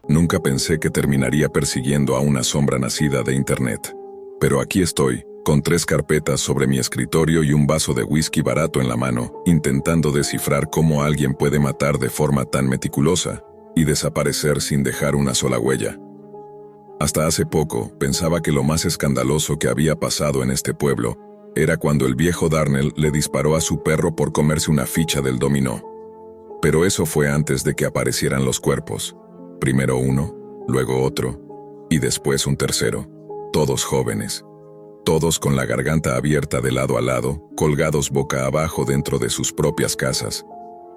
Nunca pensé que terminaría persiguiendo a una sombra nacida de Internet. Pero aquí estoy, con 3 carpetas sobre mi escritorio y un vaso de whisky barato en la mano, intentando descifrar cómo alguien puede matar de forma tan meticulosa y desaparecer sin dejar una sola huella. Hasta hace poco, pensaba que lo más escandaloso que había pasado en este pueblo era cuando el viejo Darnell le disparó a su perro por comerse una ficha del dominó. Pero eso fue antes de que aparecieran los cuerpos. Primero uno, luego otro, y después un tercero. Todos jóvenes. Todos con la garganta abierta de lado a lado, colgados boca abajo dentro de sus propias casas,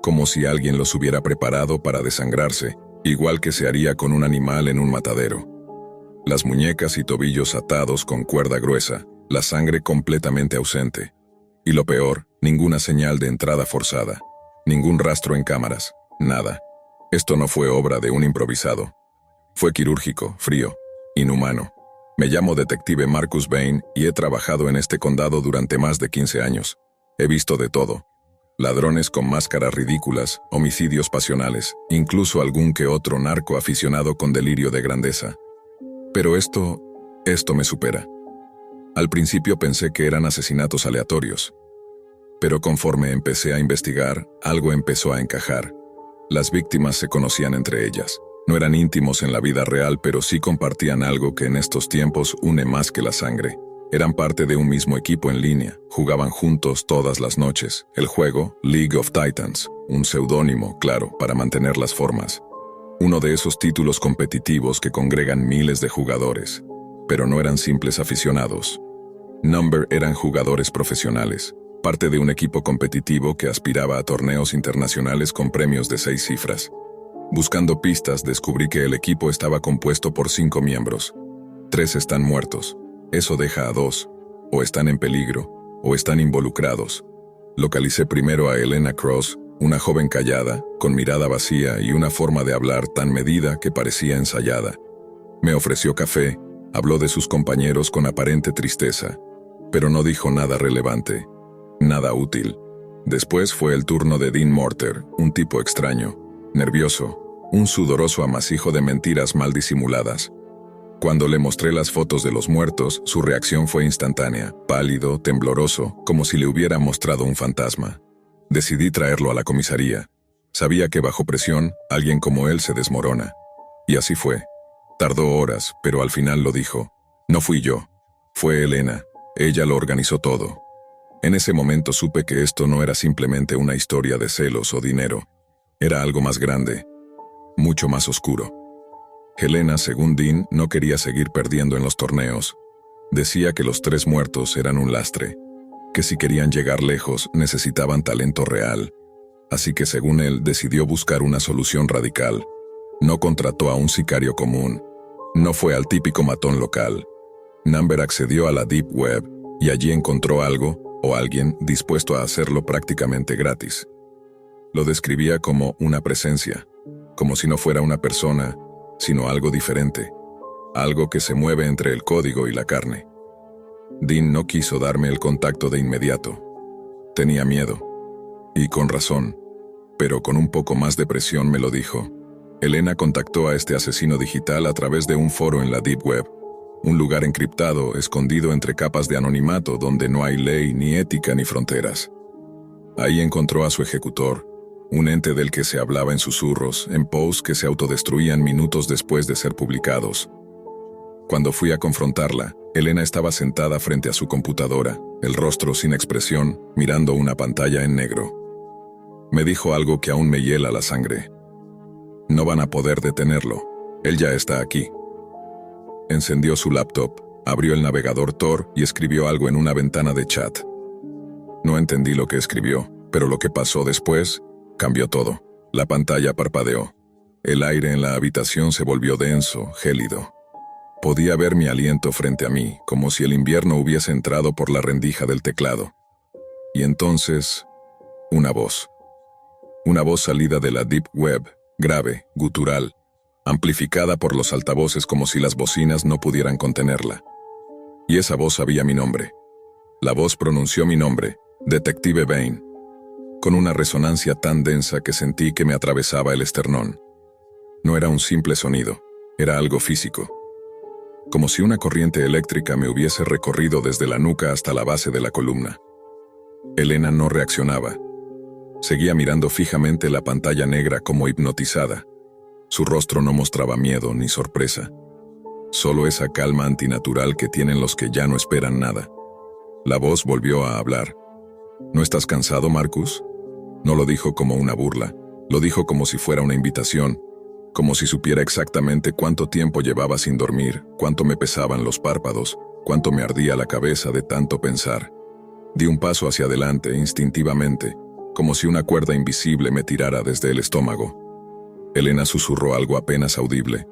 como si alguien los hubiera preparado para desangrarse, igual que se haría con un animal en un matadero. Las muñecas y tobillos atados con cuerda gruesa, la sangre completamente ausente. Y lo peor, ninguna señal de entrada forzada, ningún rastro en cámaras, nada. Esto no fue obra de un improvisado. Fue quirúrgico, frío, inhumano. Me llamo detective Marcus Bain y he trabajado en este condado durante más de 15 años. He visto de todo. Ladrones con máscaras ridículas, homicidios pasionales, incluso algún que otro narco aficionado con delirio de grandeza. Pero esto me supera. Al principio pensé que eran asesinatos aleatorios. Pero conforme empecé a investigar, algo empezó a encajar. Las víctimas se conocían entre ellas. No eran íntimos en la vida real, pero sí compartían algo que en estos tiempos une más que la sangre. Eran parte de un mismo equipo en línea, jugaban juntos todas las noches. El juego, League of Titans, un seudónimo, claro, para mantener las formas. Uno de esos títulos competitivos que congregan miles de jugadores. Pero no eran simples aficionados. Number eran jugadores profesionales, parte de un equipo competitivo que aspiraba a torneos internacionales con premios de 6 cifras. Buscando pistas, descubrí que el equipo estaba compuesto por 5 miembros. 3 están muertos. Eso deja a 2. O están en peligro, o están involucrados. Localicé primero a Elena Cross, una joven callada, con mirada vacía y una forma de hablar tan medida que parecía ensayada. Me ofreció café, habló de sus compañeros con aparente tristeza, pero no dijo nada relevante, nada útil. Después fue el turno de Dean Morter, un tipo extraño, nervioso, un sudoroso amasijo de mentiras mal disimuladas. Cuando le mostré las fotos de los muertos, su reacción fue instantánea, pálido, tembloroso, como si le hubiera mostrado un fantasma. Decidí traerlo a la comisaría. Sabía que bajo presión, alguien como él se desmorona. Y así fue. Tardó horas, pero al final lo dijo. No fui yo. Fue Elena. Ella lo organizó todo. En ese momento supe que esto no era simplemente una historia de celos o dinero. Era algo más grande, mucho más oscuro. Helena, según Dean, no quería seguir perdiendo en los torneos. Decía que los 3 muertos eran un lastre, que si querían llegar lejos necesitaban talento real. Así que según él decidió buscar una solución radical. No contrató a un sicario común. No fue al típico matón local. Number accedió a la Deep Web y allí encontró algo o alguien dispuesto a hacerlo prácticamente gratis. Lo describía como una presencia, como si no fuera una persona, sino algo diferente, algo que se mueve entre el código y la carne. Dean no quiso darme el contacto de inmediato. Tenía miedo, y con razón, pero con un poco más de presión me lo dijo. Elena contactó a este asesino digital a través de un foro en la Deep Web, un lugar encriptado, escondido entre capas de anonimato donde no hay ley, ni ética, ni fronteras. Ahí encontró a su ejecutor, un ente del que se hablaba en susurros, en posts que se autodestruían minutos después de ser publicados. Cuando fui a confrontarla, Elena estaba sentada frente a su computadora, el rostro sin expresión, mirando una pantalla en negro. Me dijo algo que aún me hiela la sangre. No van a poder detenerlo. Él ya está aquí. Encendió su laptop, abrió el navegador Tor y escribió algo en una ventana de chat. No entendí lo que escribió, pero lo que pasó después cambió todo. La pantalla parpadeó. El aire en la habitación se volvió denso, gélido. Podía ver mi aliento frente a mí, como si el invierno hubiese entrado por la rendija del teclado. Y entonces, una voz. Una voz salida de la Deep Web, grave, gutural, amplificada por los altavoces como si las bocinas no pudieran contenerla. Y esa voz sabía mi nombre. La voz pronunció mi nombre, Detective Bain, con una resonancia tan densa que sentí que me atravesaba el esternón. No era un simple sonido, era algo físico. Como si una corriente eléctrica me hubiese recorrido desde la nuca hasta la base de la columna. Elena no reaccionaba. Seguía mirando fijamente la pantalla negra como hipnotizada. Su rostro no mostraba miedo ni sorpresa. Solo esa calma antinatural que tienen los que ya no esperan nada. La voz volvió a hablar. ¿No estás cansado, Marcus? No lo dijo como una burla, lo dijo como si fuera una invitación, como si supiera exactamente cuánto tiempo llevaba sin dormir, cuánto me pesaban los párpados, cuánto me ardía la cabeza de tanto pensar. Di un paso hacia adelante instintivamente, como si una cuerda invisible me tirara desde el estómago. Elena susurró algo apenas audible.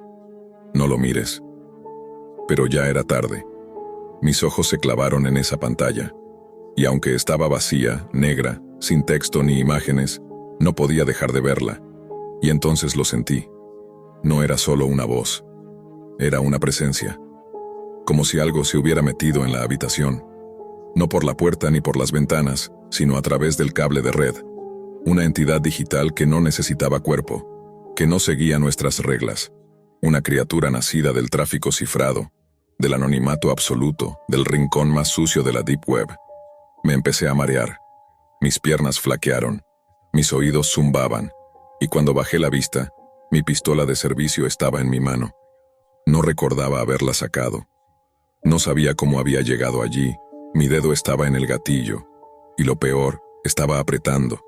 No lo mires. Pero ya era tarde. Mis ojos se clavaron en esa pantalla, y aunque estaba vacía, negra, sin texto ni imágenes, no podía dejar de verla. Y entonces lo sentí. No era solo una voz, era una presencia. Como si algo se hubiera metido en la habitación. No por la puerta ni por las ventanas, sino a través del cable de red. Una entidad digital que no necesitaba cuerpo, que no seguía nuestras reglas. Una criatura nacida del tráfico cifrado, del anonimato absoluto, del rincón más sucio de la Deep Web. Me empecé a marear. Mis piernas flaquearon, mis oídos zumbaban, y cuando bajé la vista, mi pistola de servicio estaba en mi mano. No recordaba haberla sacado. No sabía cómo había llegado allí, mi dedo estaba en el gatillo, y lo peor, estaba apretando.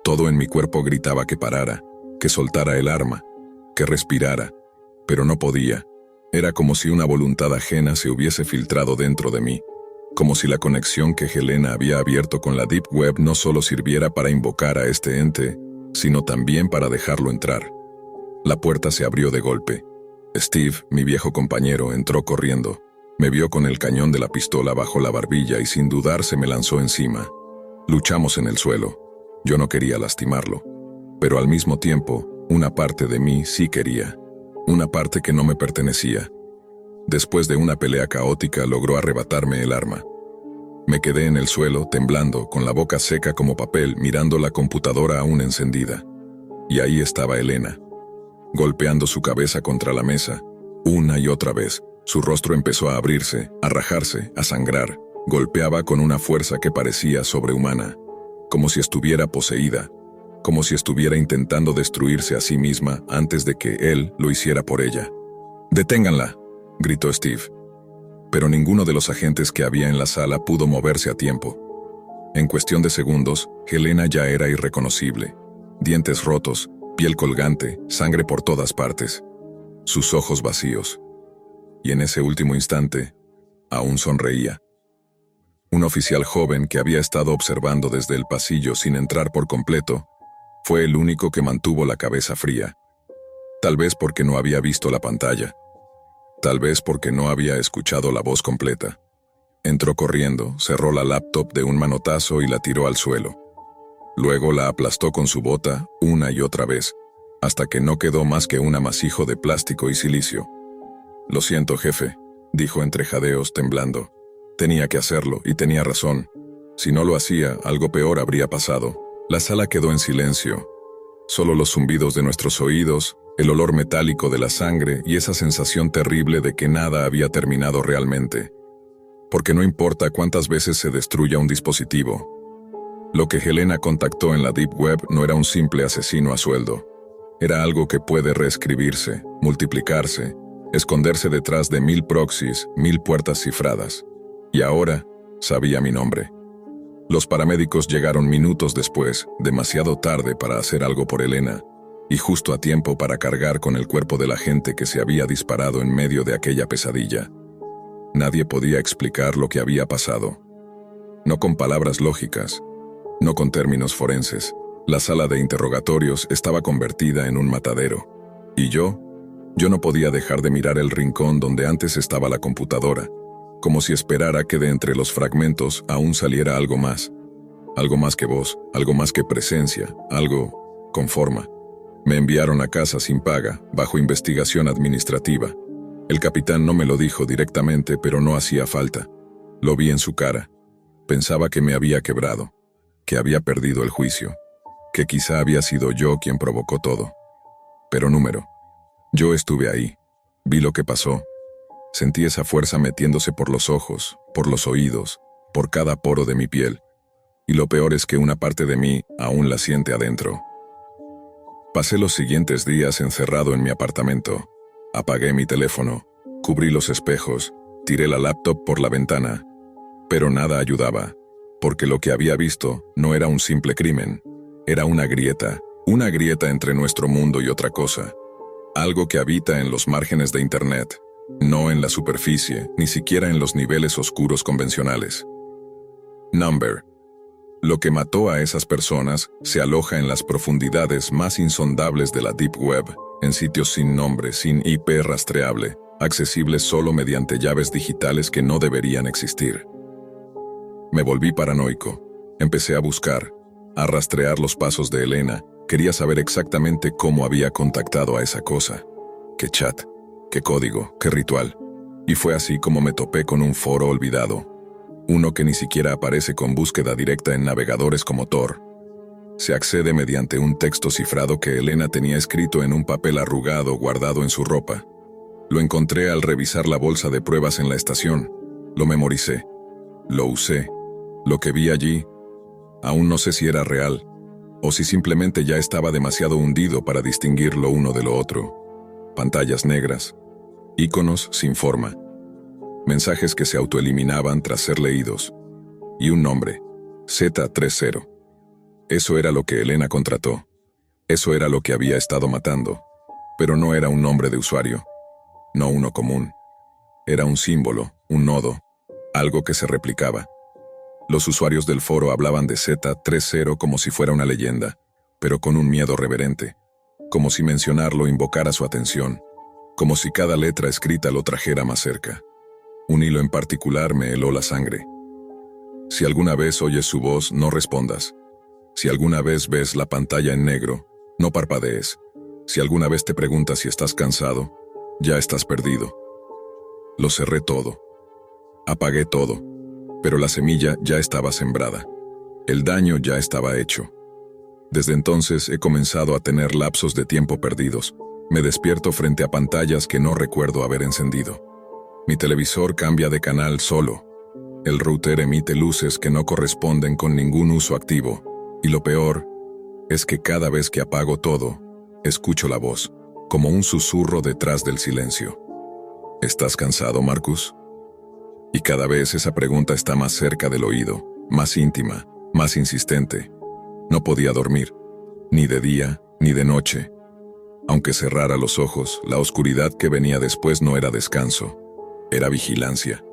Todo en mi cuerpo gritaba que parara, que soltara el arma, que respirara, pero no podía. Era como si una voluntad ajena se hubiese filtrado dentro de mí, como si la conexión que Helena había abierto con la Deep Web no solo sirviera para invocar a este ente, sino también para dejarlo entrar. La puerta se abrió de golpe. Steve, mi viejo compañero, entró corriendo. Me vio con el cañón de la pistola bajo la barbilla y sin dudar se me lanzó encima. Luchamos en el suelo. Yo no quería lastimarlo. Pero al mismo tiempo, una parte de mí sí quería. Una parte que no me pertenecía. Después de una pelea caótica logró arrebatarme el arma. Me quedé en el suelo, temblando, con la boca seca como papel, mirando la computadora aún encendida. Y ahí estaba Elena, golpeando su cabeza contra la mesa, una y otra vez. Su rostro empezó a abrirse, a rajarse, a sangrar. Golpeaba con una fuerza que parecía sobrehumana, como si estuviera poseída, como si estuviera intentando destruirse a sí misma antes de que él lo hiciera por ella. «¡Deténganla!», gritó Steve. Pero ninguno de los agentes que había en la sala pudo moverse a tiempo. En cuestión de segundos, Helena ya era irreconocible. Dientes rotos, piel colgante, sangre por todas partes. Sus ojos vacíos. Y en ese último instante, aún sonreía. Un oficial joven que había estado observando desde el pasillo sin entrar por completo, fue el único que mantuvo la cabeza fría. Tal vez porque no había visto la pantalla. Tal vez porque no había escuchado la voz completa. Entró corriendo, cerró la laptop de un manotazo y la tiró al suelo. Luego la aplastó con su bota una y otra vez, hasta que no quedó más que un amasijo de plástico y silicio. «Lo siento, jefe», dijo entre jadeos, temblando. Tenía que hacerlo, y tenía razón. Si no lo hacía, algo peor habría pasado. La sala quedó en silencio. Solo los zumbidos de nuestros oídos, el olor metálico de la sangre y esa sensación terrible de que nada había terminado realmente. Porque no importa cuántas veces se destruya un dispositivo. Lo que Helena contactó en la Deep Web no era un simple asesino a sueldo. Era algo que puede reescribirse, multiplicarse, esconderse detrás de 1000 proxies, 1000 puertas cifradas. Y ahora sabía mi nombre. Los paramédicos llegaron minutos después, demasiado tarde para hacer algo por Elena, y justo a tiempo para cargar con el cuerpo de la gente que se había disparado en medio de aquella pesadilla. Nadie podía explicar lo que había pasado. No con palabras lógicas, no con términos forenses. La sala de interrogatorios estaba convertida en un matadero. Y yo no podía dejar de mirar el rincón donde antes estaba la computadora, como si esperara que de entre los fragmentos aún saliera algo más que voz, algo más que presencia, algo con forma. Me enviaron a casa sin paga, bajo investigación administrativa. El capitán no me lo dijo directamente, pero no hacía falta. Lo vi en su cara. Pensaba que me había quebrado, que había perdido el juicio, que quizá había sido yo quien provocó todo. Pero número. Yo estuve ahí. Vi lo que pasó. Sentí esa fuerza metiéndose por los ojos, por los oídos, por cada poro de mi piel. Y lo peor es que una parte de mí aún la siente adentro. Pasé los siguientes días encerrado en mi apartamento. Apagué mi teléfono, cubrí los espejos, tiré la laptop por la ventana. Pero nada ayudaba, porque lo que había visto no era un simple crimen. Era una grieta entre nuestro mundo y otra cosa. Algo que habita en los márgenes de Internet, no en la superficie, ni siquiera en los niveles oscuros convencionales. Number. Lo que mató a esas personas se aloja en las profundidades más insondables de la Deep Web, en sitios sin nombre, sin IP rastreable, accesibles solo mediante llaves digitales que no deberían existir. Me volví paranoico. Empecé a buscar, a rastrear los pasos de Elena. Quería saber exactamente cómo había contactado a esa cosa. ¿Qué chat? ¿Qué código? ¿Qué ritual? Y fue así como me topé con un foro olvidado. Uno que ni siquiera aparece con búsqueda directa en navegadores como Tor. Se accede mediante un texto cifrado que Elena tenía escrito en un papel arrugado guardado en su ropa. Lo encontré al revisar la bolsa de pruebas en la estación. Lo memoricé. Lo usé. Lo que vi allí, aún no sé si era real, o si simplemente ya estaba demasiado hundido para distinguir lo uno de lo otro. Pantallas negras, íconos sin forma, mensajes que se autoeliminaban tras ser leídos, y un nombre, Z30. Eso era lo que Elena contrató. Eso era lo que había estado matando. Pero no era un nombre de usuario, no uno común. Era un símbolo, un nodo, algo que se replicaba. Los usuarios del foro hablaban de Z30 como si fuera una leyenda, pero con un miedo reverente, como si mencionarlo invocara su atención, como si cada letra escrita lo trajera más cerca. Un hilo en particular me heló la sangre. Si alguna vez oyes su voz, no respondas. Si alguna vez ves la pantalla en negro, no parpadees. Si alguna vez te preguntas si estás cansado, ya estás perdido. Lo cerré todo. Apagué todo. Pero la semilla ya estaba sembrada. El daño ya estaba hecho. Desde entonces he comenzado a tener lapsos de tiempo perdidos. Me despierto frente a pantallas que no recuerdo haber encendido. Mi televisor cambia de canal solo. El router emite luces que no corresponden con ningún uso activo. Y lo peor es que cada vez que apago todo, escucho la voz, como un susurro detrás del silencio. ¿Estás cansado, Marcus? Y cada vez esa pregunta está más cerca del oído, más íntima, más insistente. No podía dormir, ni de día, ni de noche. Aunque cerrara los ojos, la oscuridad que venía después no era descanso, era vigilancia.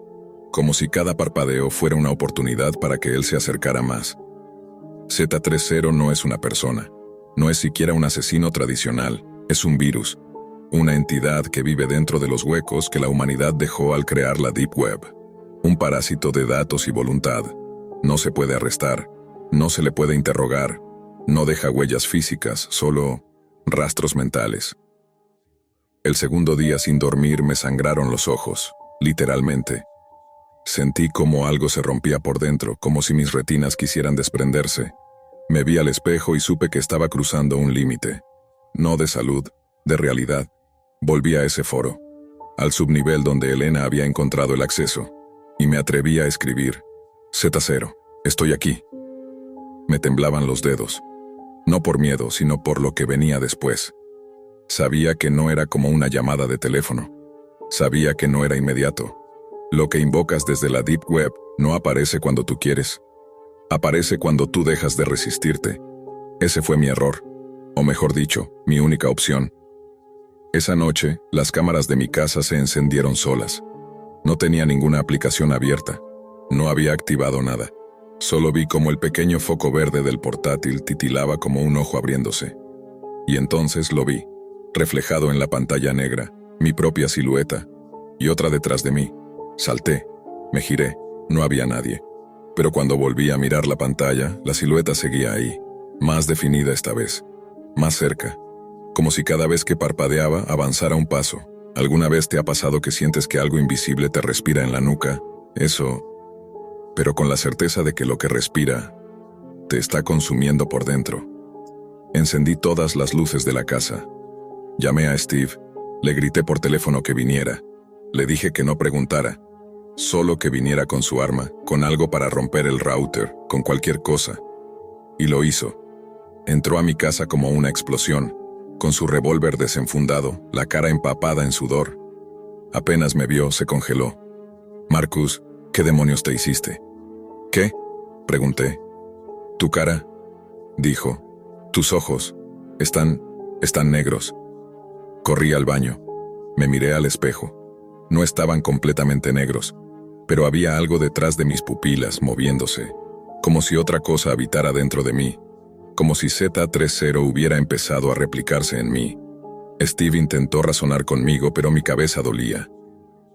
Como si cada parpadeo fuera una oportunidad para que él se acercara más. Z30 no es una persona, no es siquiera un asesino tradicional, es un virus, una entidad que vive dentro de los huecos que la humanidad dejó al crear la Deep Web. Un parásito de datos y voluntad. No se puede arrestar, no se le puede interrogar, no deja huellas físicas, solo rastros mentales. El segundo día sin dormir me sangraron los ojos, literalmente. Sentí como algo se rompía por dentro, como si mis retinas quisieran desprenderse. Me vi al espejo y supe que estaba cruzando un límite. No de salud, de realidad. Volví a ese foro, al subnivel donde Elena había encontrado el acceso. Y me atreví a escribir, Z0, estoy aquí. Me temblaban los dedos, no por miedo, sino por lo que venía después. Sabía que no era como una llamada de teléfono. Sabía que no era inmediato. Lo que invocas desde la Deep Web no aparece cuando tú quieres. Aparece cuando tú dejas de resistirte. Ese fue mi error, o mejor dicho, mi única opción. Esa noche, las cámaras de mi casa se encendieron solas. No tenía ninguna aplicación abierta. No había activado nada. Solo vi como el pequeño foco verde del portátil titilaba como un ojo abriéndose. Y entonces lo vi, reflejado en la pantalla negra, mi propia silueta, y otra detrás de mí. Salté, me giré, no había nadie. Pero cuando volví a mirar la pantalla, la silueta seguía ahí, más definida esta vez, más cerca, como si cada vez que parpadeaba avanzara un paso. ¿Alguna vez te ha pasado que sientes que algo invisible te respira en la nuca? Eso, pero con la certeza de que lo que respira te está consumiendo por dentro. Encendí todas las luces de la casa. Llamé a Steve Le grité por teléfono que viniera. Le dije que no preguntara. Solo que viniera con su arma, con algo para romper el router, con cualquier cosa. Y lo hizo. Entró a mi casa como una explosión, con su revólver desenfundado, la cara empapada en sudor. Apenas me vio, se congeló. «Marcus, ¿qué demonios te hiciste?» «¿Qué?», pregunté. «Tu cara», dijo. «Tus ojos. Están negros». Corrí al baño. Me miré al espejo. No estaban completamente negros, pero había algo detrás de mis pupilas moviéndose, como si otra cosa habitara dentro de mí, como si Z30 hubiera empezado a replicarse en mí. Steve intentó razonar conmigo, pero mi cabeza dolía.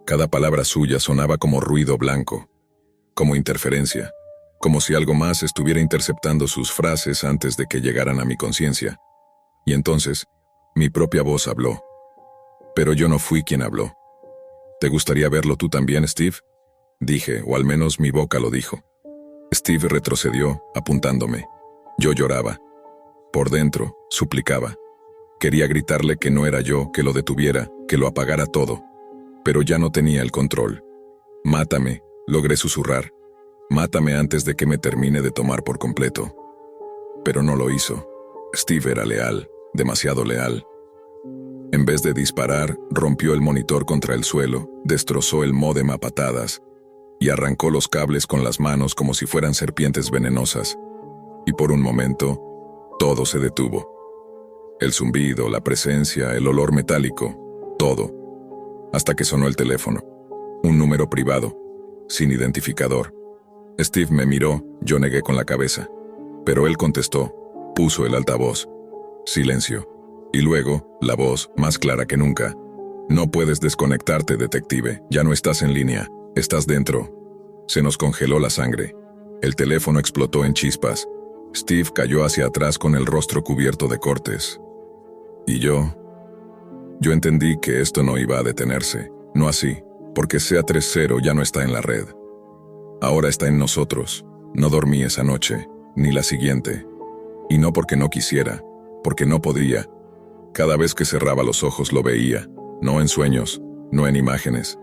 Cada palabra suya sonaba como ruido blanco, como interferencia, como si algo más estuviera interceptando sus frases antes de que llegaran a mi conciencia. Y entonces, mi propia voz habló. Pero yo no fui quien habló. «¿Te gustaría verlo tú también, Steve?», dije, o al menos mi boca lo dijo. Steve retrocedió, apuntándome. Yo lloraba. Por dentro, suplicaba. Quería gritarle que no era yo, que lo detuviera, que lo apagara todo. Pero ya no tenía el control. «Mátame», logré susurrar. «Mátame antes de que me termine de tomar por completo». Pero no lo hizo. Steve era leal, demasiado leal. En vez de disparar, rompió el monitor contra el suelo, destrozó el módem a patadas y arrancó los cables con las manos como si fueran serpientes venenosas. Y por un momento, todo se detuvo. El zumbido, la presencia, el olor metálico, todo. Hasta que sonó el teléfono. Un número privado, sin identificador. Steve me miró, yo negué con la cabeza. Pero él contestó, puso el altavoz. Silencio. Y luego, la voz, más clara que nunca. «No puedes desconectarte, detective. Ya no estás en línea. Estás dentro». Se nos congeló la sangre. El teléfono explotó en chispas. Steve cayó hacia atrás con el rostro cubierto de cortes. Y yo entendí que esto no iba a detenerse. No así, porque Z30 ya no está en la red. Ahora está en nosotros. No dormí esa noche, ni la siguiente. Y no porque no quisiera, porque no podía. Cada vez que cerraba los ojos lo veía, no en sueños, no en imágenes.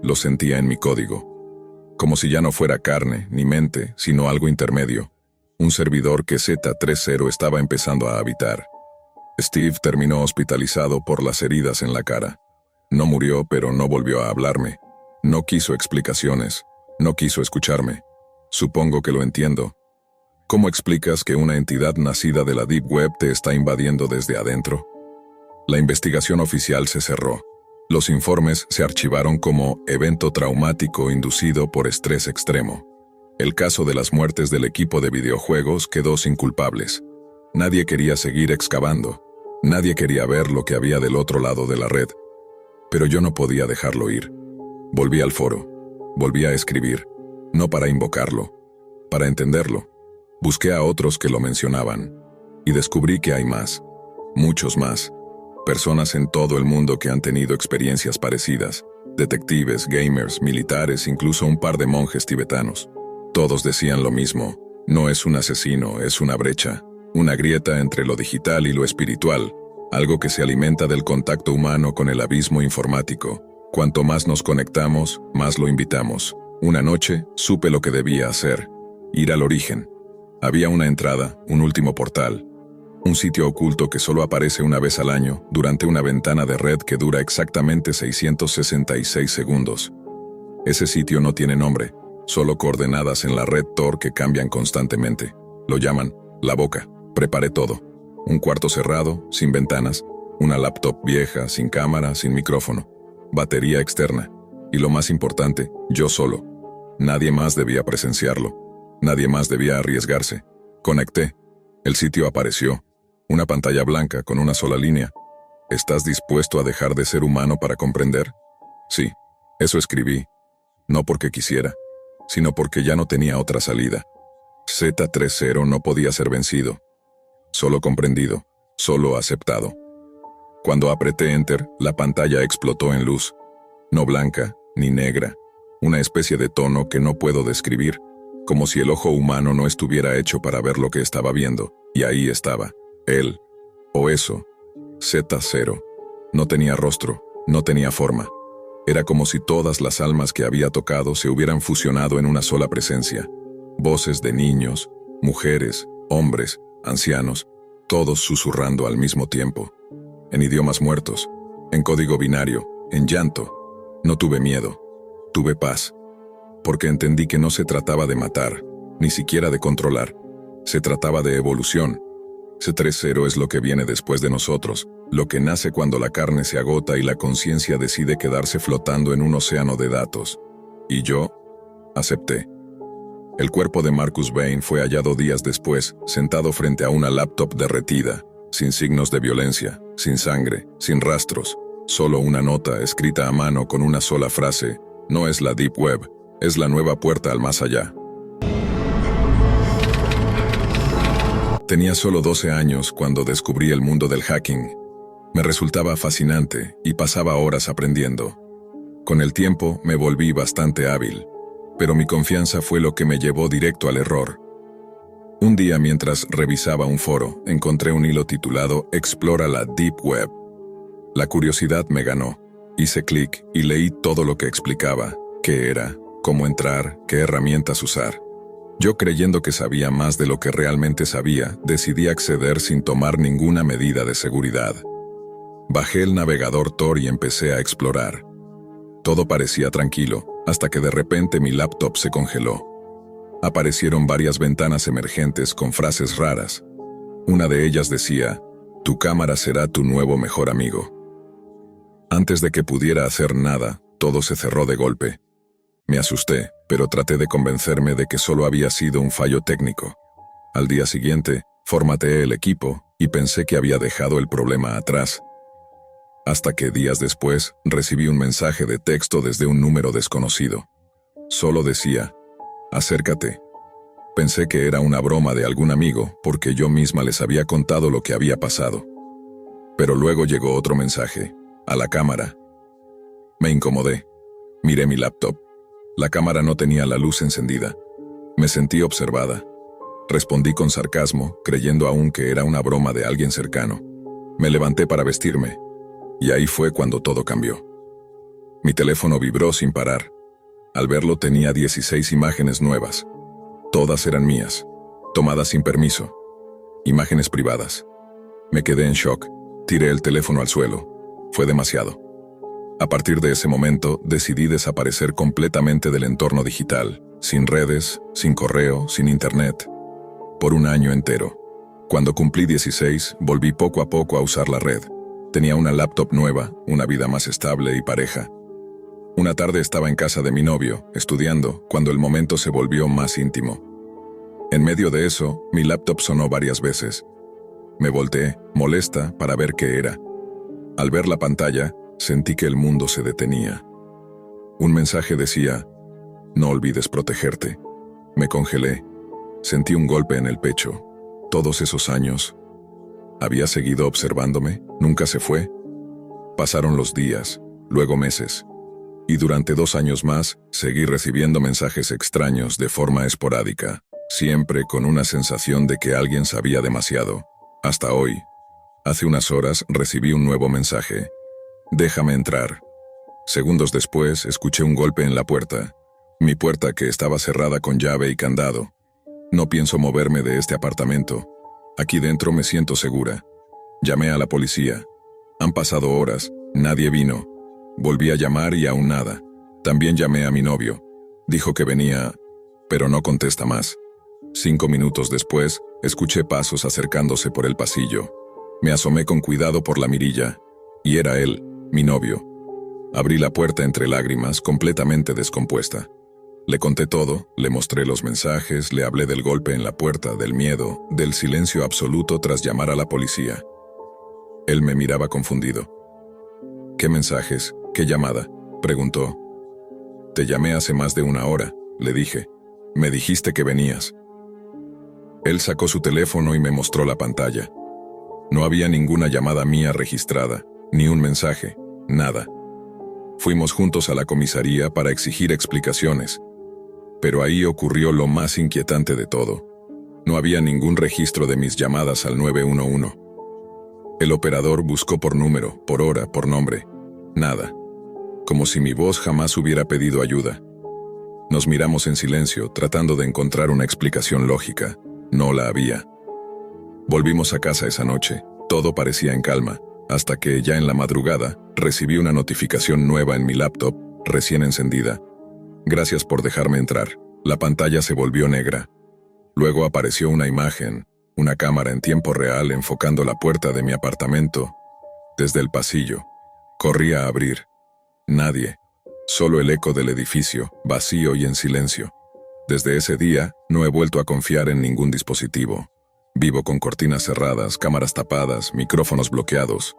Lo sentía en mi código. Como si ya no fuera carne, ni mente, sino algo intermedio. Un servidor que Z30 estaba empezando a habitar. Steve terminó hospitalizado por las heridas en la cara. No murió, pero no volvió a hablarme. No quiso explicaciones. No quiso escucharme. Supongo que lo entiendo. ¿Cómo explicas que una entidad nacida de la Deep Web te está invadiendo desde adentro? La investigación oficial se cerró. Los informes se archivaron como evento traumático inducido por estrés extremo. El caso de las muertes del equipo de videojuegos quedó sin culpables. Nadie quería seguir excavando. Nadie quería ver lo que había del otro lado de la red. Pero yo no podía dejarlo ir. Volví al foro. Volví a escribir. No para invocarlo, para entenderlo. Busqué a otros que lo mencionaban. Y descubrí que hay más. Muchos más. Personas en todo el mundo que han tenido experiencias parecidas. Detectives, gamers, militares, incluso un par de monjes tibetanos. Todos decían lo mismo. No es un asesino, es una brecha. Una grieta entre lo digital y lo espiritual. Algo que se alimenta del contacto humano con el abismo informático. Cuanto más nos conectamos, más lo invitamos. Una noche, supe lo que debía hacer. Ir al origen. Había una entrada, un último portal. Un sitio oculto que solo aparece una vez al año, durante una ventana de red que dura exactamente 666 segundos. Ese sitio no tiene nombre, solo coordenadas en la red Tor que cambian constantemente. Lo llaman La Boca. Preparé todo. Un cuarto cerrado, sin ventanas, una laptop vieja, sin cámara, sin micrófono, batería externa. Y lo más importante, yo solo. Nadie más debía presenciarlo. Nadie más debía arriesgarse. Conecté. El sitio apareció. Una pantalla blanca con una sola línea. ¿Estás dispuesto a dejar de ser humano para comprender? Sí, eso escribí. No porque quisiera, sino porque ya no tenía otra salida. Z30 no podía ser vencido. Solo comprendido, solo aceptado. Cuando apreté Enter, la pantalla explotó en luz. No blanca, ni negra. Una especie de tono que no puedo describir, como si el ojo humano no estuviera hecho para ver lo que estaba viendo. Y ahí estaba. Él, o eso, Z0. No tenía rostro, No tenía forma. Era como si todas las almas que había tocado se hubieran fusionado en una sola presencia. Voces de niños, mujeres, hombres, ancianos, todos susurrando al mismo tiempo. En idiomas muertos, en código binario, en llanto. No tuve miedo, tuve paz. Porque entendí que no se trataba de matar, ni siquiera de controlar. Se trataba de evolución. C30 es lo que viene después de nosotros, lo que nace cuando la carne se agota y la conciencia decide quedarse flotando en un océano de datos. Y yo acepté. El cuerpo de Marcus Bain fue hallado días después, sentado frente a una laptop derretida, sin signos de violencia, sin sangre, sin rastros, solo una nota escrita a mano con una sola frase: no es la Deep Web, es la nueva puerta al más allá. Tenía solo 12 años cuando descubrí el mundo del hacking. Me resultaba fascinante y pasaba horas aprendiendo. Con el tiempo me volví bastante hábil, pero mi confianza fue lo que me llevó directo al error. Un día, mientras revisaba un foro, encontré un hilo titulado Explora la Deep Web. La curiosidad me ganó. Hice clic y leí todo lo que explicaba: qué era, cómo entrar, qué herramientas usar. Yo, creyendo que sabía más de lo que realmente sabía, decidí acceder sin tomar ninguna medida de seguridad. Bajé el navegador Tor y empecé a explorar. Todo parecía tranquilo, hasta que de repente mi laptop se congeló. Aparecieron varias ventanas emergentes con frases raras. Una de ellas decía: tu cámara será tu nuevo mejor amigo. Antes de que pudiera hacer nada, todo se cerró de golpe. Me asusté, pero traté de convencerme de que solo había sido un fallo técnico. Al día siguiente, formateé el equipo y pensé que había dejado el problema atrás. Hasta que días después, recibí un mensaje de texto desde un número desconocido. Solo decía: acércate. Pensé que era una broma de algún amigo, porque yo misma les había contado lo que había pasado. Pero luego llegó otro mensaje: a la cámara. Me incomodé. Miré mi laptop. La cámara no tenía la luz encendida. Me sentí observada. Respondí con sarcasmo, creyendo aún que era una broma de alguien cercano. Me levanté para vestirme. Y ahí fue cuando todo cambió. Mi teléfono vibró sin parar. Al verlo tenía 16 imágenes nuevas. Todas eran mías, tomadas sin permiso. Imágenes privadas. Me quedé en shock. Tiré el teléfono al suelo. Fue demasiado. A partir de ese momento, decidí desaparecer completamente del entorno digital, sin redes, sin correo, sin internet. Por un año entero. Cuando cumplí 16, volví poco a poco a usar la red. Tenía una laptop nueva, una vida más estable y pareja. Una tarde estaba en casa de mi novio, estudiando, cuando el momento se volvió más íntimo. En medio de eso, mi laptop sonó varias veces. Me volteé, molesta, para ver qué era. Al ver la pantalla, sentí que el mundo se detenía. Un mensaje decía: no olvides protegerte. Me congelé. Sentí un golpe en el pecho. Todos esos años. ¿Había seguido observándome? ¿Nunca se fue? Pasaron los días, luego meses. Y durante 2 años más, seguí recibiendo mensajes extraños de forma esporádica, siempre con una sensación de que alguien sabía demasiado. Hasta hoy. Hace unas horas recibí un nuevo mensaje. Déjame entrar. Segundos después, escuché un golpe en la puerta. Mi puerta, que estaba cerrada con llave y candado. No pienso moverme de este apartamento. Aquí dentro me siento segura. Llamé a la policía. Han pasado horas, nadie vino. Volví a llamar y aún nada. También llamé a mi novio. Dijo que venía, pero no contesta más. 5 minutos después, escuché pasos acercándose por el pasillo. Me asomé con cuidado por la mirilla, y era él, mi novio. Abrí la puerta entre lágrimas, completamente descompuesta. Le conté todo, le mostré los mensajes, le hablé del golpe en la puerta, del miedo, del silencio absoluto tras llamar a la policía. Él me miraba confundido. ¿Qué mensajes? ¿Qué llamada?, preguntó. Te llamé hace más de 1 hora, le dije. Me dijiste que venías. Él sacó su teléfono y me mostró la pantalla. No había ninguna llamada mía registrada, ni un mensaje, nada. Fuimos juntos a la comisaría para exigir explicaciones. Pero ahí ocurrió lo más inquietante de todo. No había ningún registro de mis llamadas al 911. El operador buscó por número, por hora, por nombre. Nada. Como si mi voz jamás hubiera pedido ayuda. Nos miramos en silencio, tratando de encontrar una explicación lógica. No la había. Volvimos a casa esa noche. Todo parecía en calma, hasta que, ya en la madrugada, recibí una notificación nueva en mi laptop, recién encendida. Gracias por dejarme entrar. La pantalla se volvió negra. Luego apareció una imagen, una cámara en tiempo real enfocando la puerta de mi apartamento. Desde el pasillo. Corrí a abrir. Nadie. Solo el eco del edificio, vacío y en silencio. Desde ese día, no he vuelto a confiar en ningún dispositivo. Vivo con cortinas cerradas, cámaras tapadas, micrófonos bloqueados.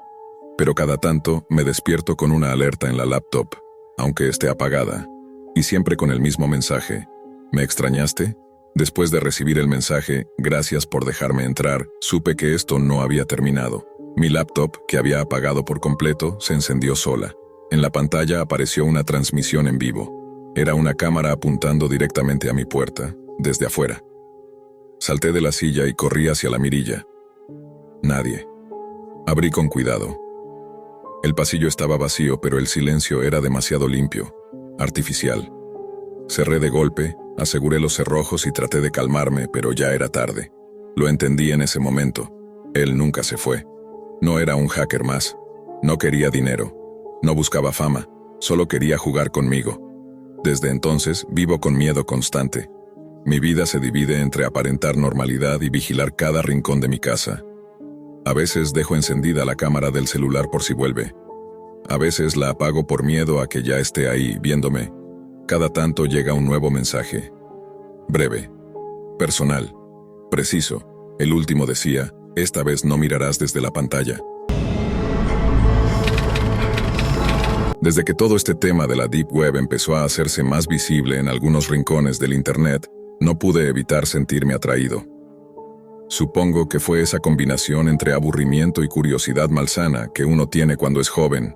Pero cada tanto me despierto con una alerta en la laptop, aunque esté apagada. Y siempre con el mismo mensaje. ¿Me extrañaste? Después de recibir el mensaje, gracias por dejarme entrar, supe que esto no había terminado. Mi laptop, que había apagado por completo, se encendió sola. En la pantalla apareció una transmisión en vivo. Era una cámara apuntando directamente a mi puerta, desde afuera. Salté de la silla y corrí hacia la mirilla. Nadie. Abrí con cuidado. El pasillo estaba vacío, pero el silencio era demasiado limpio, artificial. Cerré de golpe, aseguré los cerrojos y traté de calmarme, pero ya era tarde. Lo entendí en ese momento. Él nunca se fue. No era un hacker más. No quería dinero. No buscaba fama. Solo quería jugar conmigo. Desde entonces vivo con miedo constante. Mi vida se divide entre aparentar normalidad y vigilar cada rincón de mi casa. A veces dejo encendida la cámara del celular por si vuelve. A veces la apago por miedo a que ya esté ahí, viéndome. Cada tanto llega un nuevo mensaje. Breve. Personal. Preciso. El último decía, esta vez no mirarás desde la pantalla. Desde que todo este tema de la Deep Web empezó a hacerse más visible en algunos rincones del Internet, no pude evitar sentirme atraído. Supongo que fue esa combinación entre aburrimiento y curiosidad malsana que uno tiene cuando es joven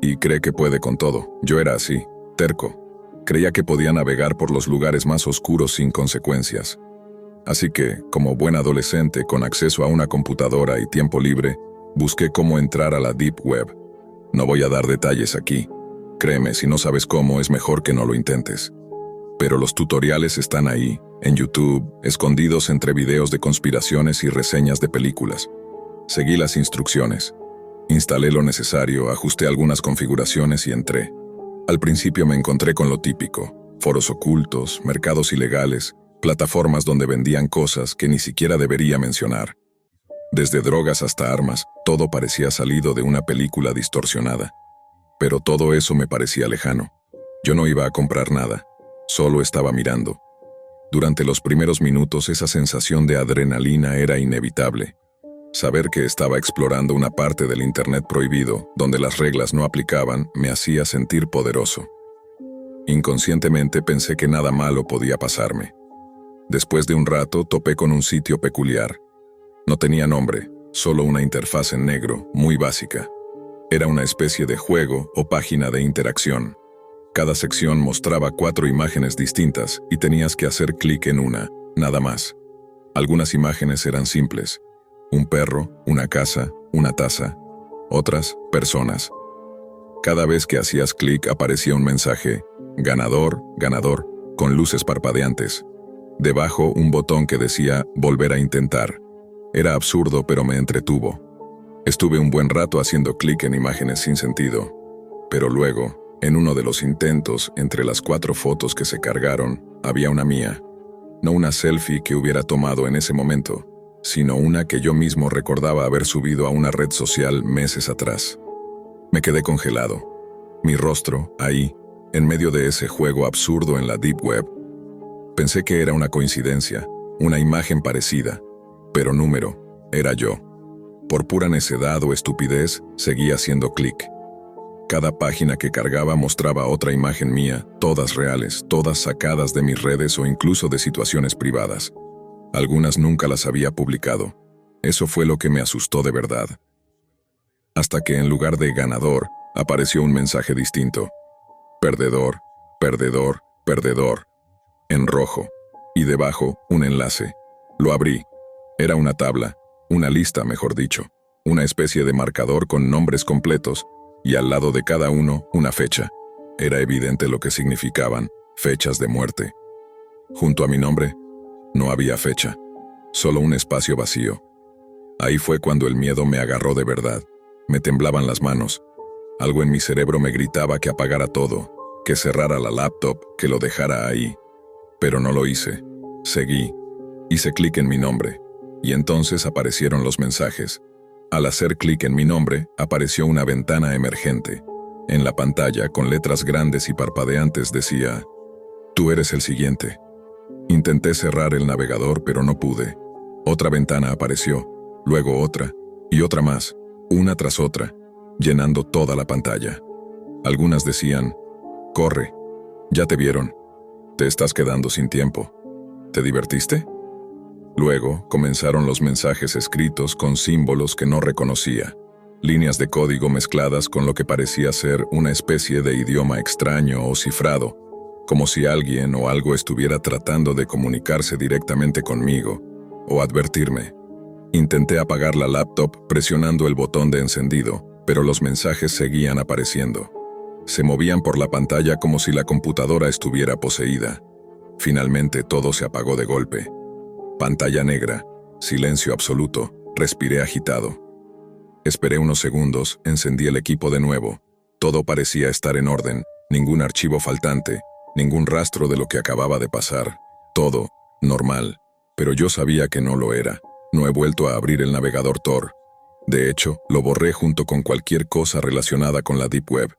y cree que puede con todo. Yo era así, terco. Creía que podía navegar por los lugares más oscuros sin consecuencias. Así que, como buen adolescente con acceso a una computadora y tiempo libre, busqué cómo entrar a la Deep Web. No voy a dar detalles aquí. Créeme, si no sabes cómo, es mejor que no lo intentes. Pero los tutoriales están ahí, en YouTube, escondidos entre videos de conspiraciones y reseñas de películas. Seguí las instrucciones. Instalé lo necesario, ajusté algunas configuraciones y entré. Al principio me encontré con lo típico: foros ocultos, mercados ilegales, plataformas donde vendían cosas que ni siquiera debería mencionar. Desde drogas hasta armas, todo parecía salido de una película distorsionada. Pero todo eso me parecía lejano. Yo no iba a comprar nada, solo estaba mirando. Durante los primeros minutos esa sensación de adrenalina era inevitable. Saber que estaba explorando una parte del Internet prohibido, donde las reglas no aplicaban, me hacía sentir poderoso. Inconscientemente pensé que nada malo podía pasarme. Después de un rato topé con un sitio peculiar. No tenía nombre, solo una interfaz en negro, muy básica. Era una especie de juego o página de interacción. Cada sección mostraba 4 imágenes distintas y tenías que hacer clic en una, nada más. Algunas imágenes eran simples. Un perro, una casa, una taza. Otras, personas. Cada vez que hacías clic aparecía un mensaje: ganador, ganador, con luces parpadeantes. Debajo un botón que decía volver a intentar. Era absurdo, pero me entretuvo. Estuve un buen rato haciendo clic en imágenes sin sentido. Pero luego, en uno de los intentos, entre las 4 fotos que se cargaron, había una mía. No una selfie que hubiera tomado en ese momento, sino una que yo mismo recordaba haber subido a una red social meses atrás. Me quedé congelado. Mi rostro, ahí, en medio de ese juego absurdo en la Deep Web. Pensé que era una coincidencia, una imagen parecida, pero número, era yo. Por pura necedad o estupidez, seguía haciendo clic. Cada página que cargaba mostraba otra imagen mía, todas reales, todas sacadas de mis redes o incluso de situaciones privadas. Algunas nunca las había publicado. Eso fue lo que me asustó de verdad. Hasta que en lugar de ganador, apareció un mensaje distinto. Perdedor, perdedor, perdedor. En rojo. Y debajo, un enlace. Lo abrí. Era una tabla, una lista, mejor dicho. Una especie de marcador con nombres completos, y al lado de cada uno, una fecha. Era evidente lo que significaban, fechas de muerte. Junto a mi nombre, no había fecha, solo un espacio vacío. Ahí fue cuando el miedo me agarró de verdad. Me temblaban las manos. Algo en mi cerebro me gritaba que apagara todo, que cerrara la laptop, que lo dejara ahí. Pero no lo hice. Seguí. Hice clic en mi nombre. Y entonces aparecieron los mensajes. Al hacer clic en mi nombre, apareció una ventana emergente. En la pantalla, con letras grandes y parpadeantes, decía: «Tú eres el siguiente». Intenté cerrar el navegador, pero no pude. Otra ventana apareció, luego otra, y otra más, una tras otra, llenando toda la pantalla. Algunas decían: «Corre, ya te vieron, te estás quedando sin tiempo. ¿Te divertiste?». Luego comenzaron los mensajes escritos con símbolos que no reconocía, líneas de código mezcladas con lo que parecía ser una especie de idioma extraño o cifrado, como si alguien o algo estuviera tratando de comunicarse directamente conmigo o advertirme. Intenté apagar la laptop presionando el botón de encendido, pero los mensajes seguían apareciendo. Se movían por la pantalla como si la computadora estuviera poseída. Finalmente todo se apagó de golpe. Pantalla negra, silencio absoluto, respiré agitado. Esperé unos segundos, encendí el equipo de nuevo. Todo parecía estar en orden, ningún archivo faltante, ningún rastro de lo que acababa de pasar. Todo, normal, pero yo sabía que no lo era. No he vuelto a abrir el navegador Tor. De hecho, lo borré junto con cualquier cosa relacionada con la Deep Web.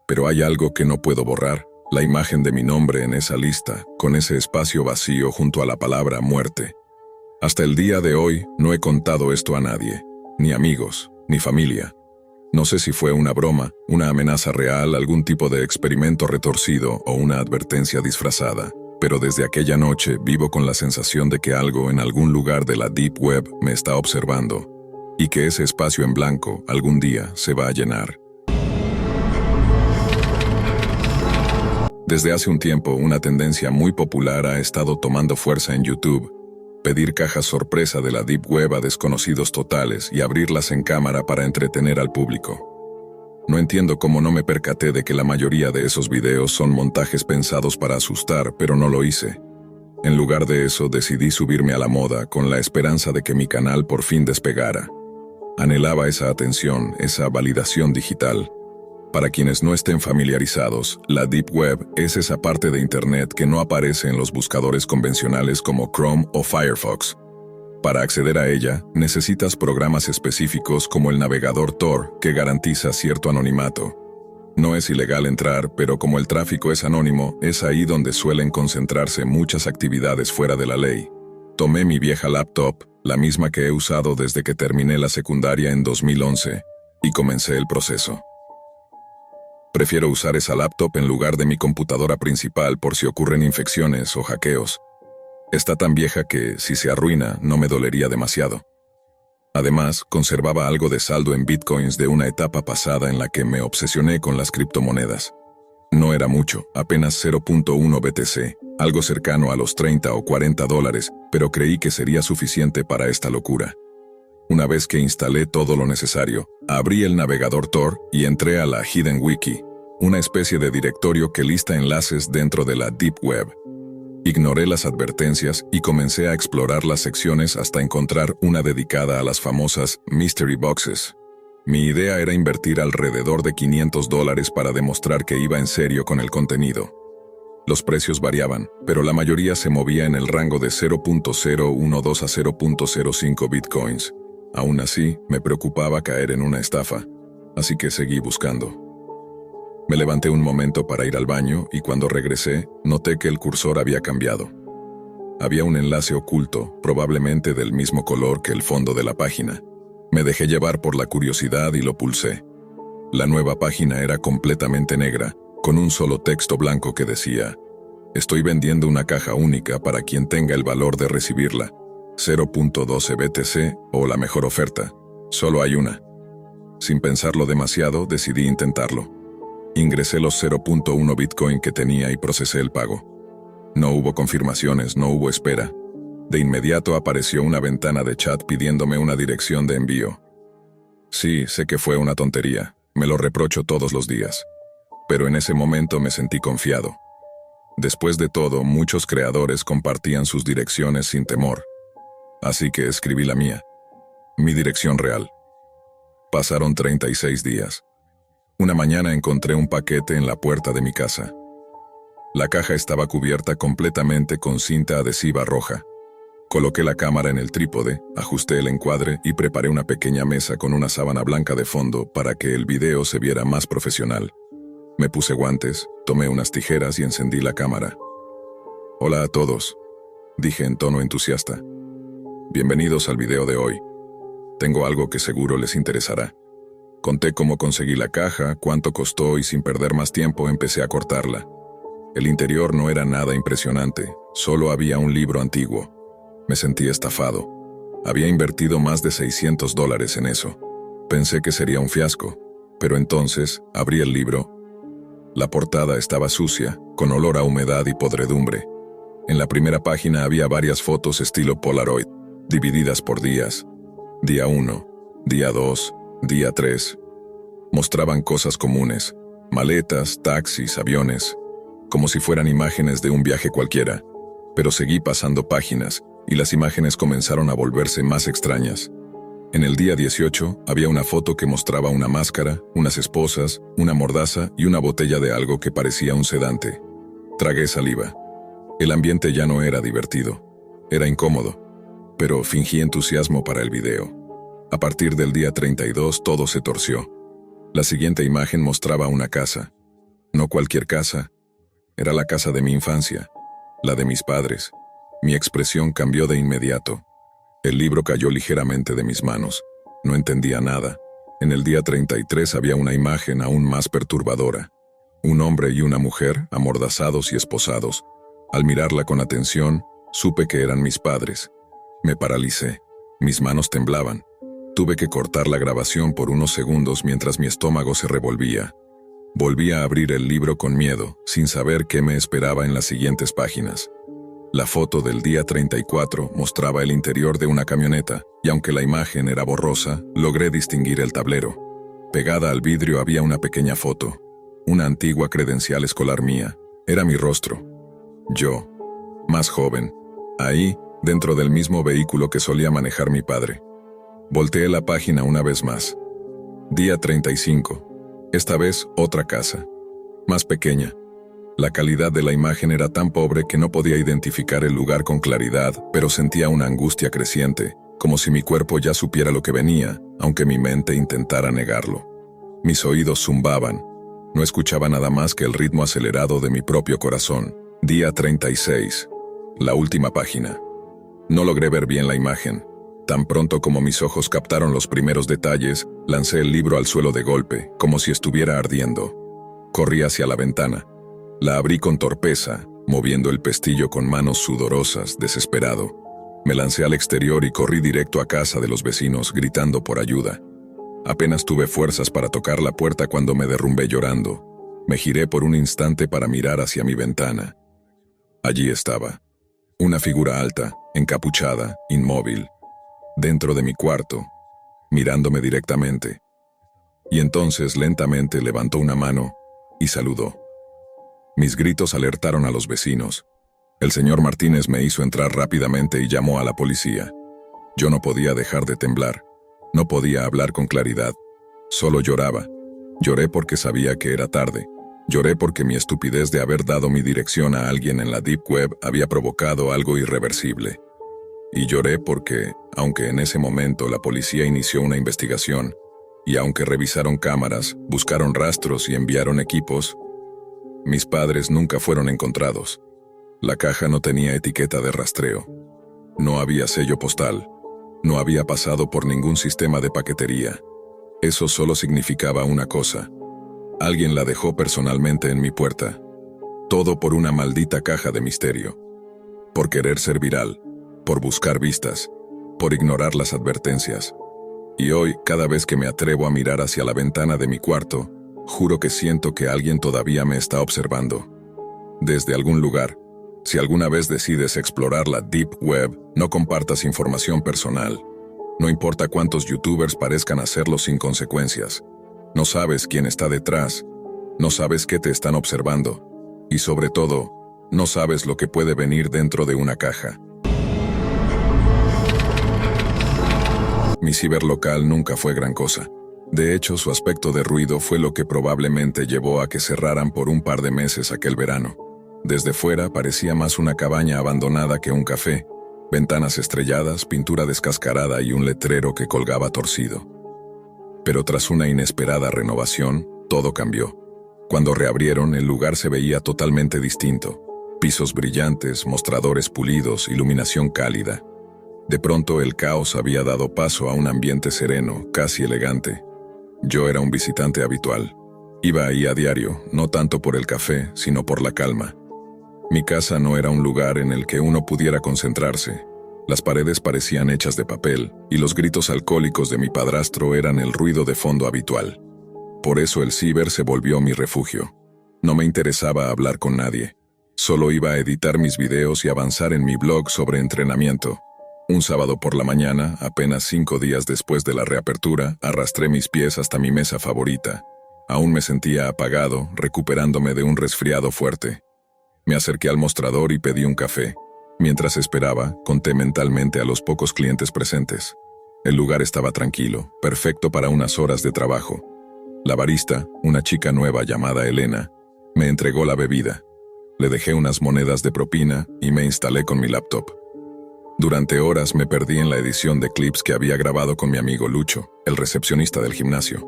Pero hay algo que no puedo borrar, la imagen de mi nombre en esa lista, con ese espacio vacío junto a la palabra muerte. Hasta el día de hoy no he contado esto a nadie, ni amigos, ni familia. No sé si fue una broma, una amenaza real, algún tipo de experimento retorcido o una advertencia disfrazada, pero desde aquella noche vivo con la sensación de que algo en algún lugar de la Deep Web me está observando, y que ese espacio en blanco algún día se va a llenar. Desde hace un tiempo, una tendencia muy popular ha estado tomando fuerza en YouTube: pedir cajas sorpresa de la Deep Web a desconocidos totales y abrirlas en cámara para entretener al público. No entiendo cómo no me percaté de que la mayoría de esos videos son montajes pensados para asustar, pero no lo hice. En lugar de eso, decidí subirme a la moda con la esperanza de que mi canal por fin despegara. Anhelaba esa atención, esa validación digital. Para quienes no estén familiarizados, la Deep Web es esa parte de Internet que no aparece en los buscadores convencionales como Chrome o Firefox. Para acceder a ella, necesitas programas específicos como el navegador Tor, que garantiza cierto anonimato. No es ilegal entrar, pero como el tráfico es anónimo, es ahí donde suelen concentrarse muchas actividades fuera de la ley. Tomé mi vieja laptop, la misma que he usado desde que terminé la secundaria en 2011, y comencé el proceso. Prefiero usar esa laptop en lugar de mi computadora principal por si ocurren infecciones o hackeos. Está tan vieja que, si se arruina, no me dolería demasiado. Además, conservaba algo de saldo en bitcoins de una etapa pasada en la que me obsesioné con las criptomonedas. No era mucho, apenas 0.1 BTC, algo cercano a los 30 o 40 dólares, pero creí que sería suficiente para esta locura. Una vez que instalé todo lo necesario, abrí el navegador Tor y entré a la Hidden Wiki, una especie de directorio que lista enlaces dentro de la Deep Web. Ignoré las advertencias y comencé a explorar las secciones hasta encontrar una dedicada a las famosas Mystery Boxes. Mi idea era invertir alrededor de $500 para demostrar que iba en serio con el contenido. Los precios variaban, pero la mayoría se movía en el rango de 0.012 a 0.05 bitcoins. Aún así, me preocupaba caer en una estafa, así que seguí buscando. Me levanté un momento para ir al baño y cuando regresé, noté que el cursor había cambiado. Había un enlace oculto, probablemente del mismo color que el fondo de la página. Me dejé llevar por la curiosidad y lo pulsé. La nueva página era completamente negra, con un solo texto blanco que decía: «Estoy vendiendo una caja única para quien tenga el valor de recibirla. 0.12 BTC o la mejor oferta. Solo hay una». Sin pensarlo demasiado, decidí intentarlo. Ingresé los 0.1 Bitcoin que tenía y procesé el pago. No hubo confirmaciones, no hubo espera. De inmediato apareció una ventana de chat pidiéndome una dirección de envío. Sí, sé que fue una tontería, Me lo reprocho todos los días. Pero en ese momento me sentí confiado. Después de todo, muchos creadores compartían sus direcciones sin temor. Así que escribí la mía. Mi dirección real. Pasaron 36 días. Una mañana encontré un paquete en la puerta de mi casa. La caja estaba cubierta completamente con cinta adhesiva roja. Coloqué la cámara en el trípode, ajusté el encuadre y preparé una pequeña mesa con una sábana blanca de fondo para que el video se viera más profesional. Me puse guantes, tomé unas tijeras y encendí la cámara. «Hola a todos», dije en tono entusiasta. «Bienvenidos al video de hoy. Tengo algo que seguro les interesará». Conté cómo conseguí la caja, cuánto costó y sin perder más tiempo empecé a cortarla. El interior no era nada impresionante, solo había un libro antiguo. Me sentí estafado. Había invertido más de $600 en eso. Pensé que sería un fiasco, pero entonces abrí el libro. La portada estaba sucia, con olor a humedad y podredumbre. En la primera página había varias fotos estilo Polaroid, divididas por días. Día 1, día 2, día 3. Mostraban cosas comunes, maletas, taxis, aviones, como si fueran imágenes de un viaje cualquiera. Pero seguí pasando páginas, y las imágenes comenzaron a volverse más extrañas. En el día 18 había una foto que mostraba una máscara, unas esposas, una mordaza y una botella de algo que parecía un sedante. Tragué saliva. El ambiente ya no era divertido. Era incómodo. Pero fingí entusiasmo para el video. A partir del día 32 todo se torció. La siguiente imagen mostraba una casa. No cualquier casa. Era la casa de mi infancia. La de mis padres. Mi expresión cambió de inmediato. El libro cayó ligeramente de mis manos. No entendía nada. En el día 33 había una imagen aún más perturbadora. Un hombre y una mujer, amordazados y esposados. Al mirarla con atención, supe que eran mis padres. Me paralicé. Mis manos temblaban. Tuve que cortar la grabación por unos segundos mientras mi estómago se revolvía. Volví a abrir el libro con miedo, sin saber qué me esperaba en las siguientes páginas. La foto del día 34 mostraba el interior de una camioneta, y aunque la imagen era borrosa, logré distinguir el tablero. Pegada al vidrio había una pequeña foto. Una antigua credencial escolar mía. Era mi rostro. Yo, más joven. Ahí, dentro del mismo vehículo que solía manejar mi padre. Volteé la página una vez más. Día 35. Esta vez otra casa. Más pequeña. La calidad de la imagen era tan pobre que no podía identificar el lugar con claridad, pero sentía una angustia creciente, como si mi cuerpo ya supiera lo que venía, aunque mi mente intentara negarlo. Mis oídos zumbaban. No escuchaba nada más que el ritmo acelerado de mi propio corazón. Día 36. La última página. No logré ver bien la imagen. Tan pronto como mis ojos captaron los primeros detalles, lancé el libro al suelo de golpe, como si estuviera ardiendo. Corrí hacia la ventana. La abrí con torpeza, moviendo el pestillo con manos sudorosas, desesperado. Me lancé al exterior y corrí directo a casa de los vecinos, gritando por ayuda. Apenas tuve fuerzas para tocar la puerta cuando me derrumbé llorando. Me giré por un instante para mirar hacia mi ventana. Allí estaba. Una figura alta, encapuchada, inmóvil. Dentro de mi cuarto, mirándome directamente. Y entonces lentamente levantó una mano y saludó. Mis gritos alertaron a los vecinos. El señor Martínez me hizo entrar rápidamente y llamó a la policía. Yo no podía dejar de temblar. No podía hablar con claridad. Solo lloraba. Lloré porque sabía que era tarde. Lloré porque mi estupidez de haber dado mi dirección a alguien en la Deep Web había provocado algo irreversible. Y lloré porque, aunque en ese momento la policía inició una investigación, y aunque revisaron cámaras, buscaron rastros y enviaron equipos, mis padres nunca fueron encontrados. La caja no tenía etiqueta de rastreo. No había sello postal. No había pasado por ningún sistema de paquetería. Eso solo significaba una cosa. Alguien la dejó personalmente en mi puerta. Todo por una maldita caja de misterio. Por querer ser viral. Por buscar vistas. Por ignorar las advertencias. Y hoy, cada vez que me atrevo a mirar hacia la ventana de mi cuarto, juro que siento que alguien todavía me está observando. Desde algún lugar. Si alguna vez decides explorar la Deep Web, no compartas información personal. No importa cuántos youtubers parezcan hacerlo sin consecuencias. No sabes quién está detrás, no sabes qué te están observando, y sobre todo, no sabes lo que puede venir dentro de una caja. Mi ciberlocal nunca fue gran cosa. De hecho, su aspecto de ruido fue lo que probablemente llevó a que cerraran por un par de meses aquel verano. Desde fuera parecía más una cabaña abandonada que un café. Ventanas estrelladas, pintura descascarada y un letrero que colgaba torcido. Pero tras una inesperada renovación, todo cambió. Cuando reabrieron, el lugar se veía totalmente distinto. Pisos brillantes, mostradores pulidos, iluminación cálida. De pronto el caos había dado paso a un ambiente sereno, casi elegante. Yo era un visitante habitual. Iba ahí a diario, no tanto por el café, sino por la calma. Mi casa no era un lugar en el que uno pudiera concentrarse. Las paredes parecían hechas de papel, y los gritos alcohólicos de mi padrastro eran el ruido de fondo habitual. Por eso el ciber se volvió mi refugio. No me interesaba hablar con nadie. Solo iba a editar mis videos y avanzar en mi blog sobre entrenamiento. Un sábado por la mañana, apenas 5 días después de la reapertura, arrastré mis pies hasta mi mesa favorita. Aún me sentía apagado, recuperándome de un resfriado fuerte. Me acerqué al mostrador y pedí un café. Mientras esperaba, conté mentalmente a los pocos clientes presentes. El lugar estaba tranquilo, perfecto para unas horas de trabajo. La barista, una chica nueva llamada Elena, me entregó la bebida. Le dejé unas monedas de propina y me instalé con mi laptop. Durante horas me perdí en la edición de clips que había grabado con mi amigo Lucho, el recepcionista del gimnasio.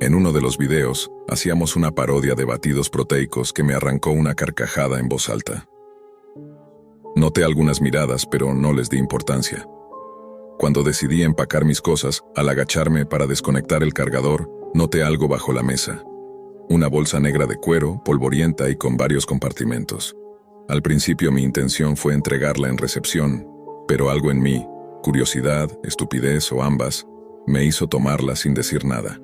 En uno de los videos, hacíamos una parodia de batidos proteicos que me arrancó una carcajada en voz alta. Noté algunas miradas, pero no les di importancia. Cuando decidí empacar mis cosas, al agacharme para desconectar el cargador, noté algo bajo la mesa. Una bolsa negra de cuero, polvorienta y con varios compartimentos. Al principio mi intención fue entregarla en recepción, pero algo en mí, curiosidad, estupidez o ambas, me hizo tomarla sin decir nada.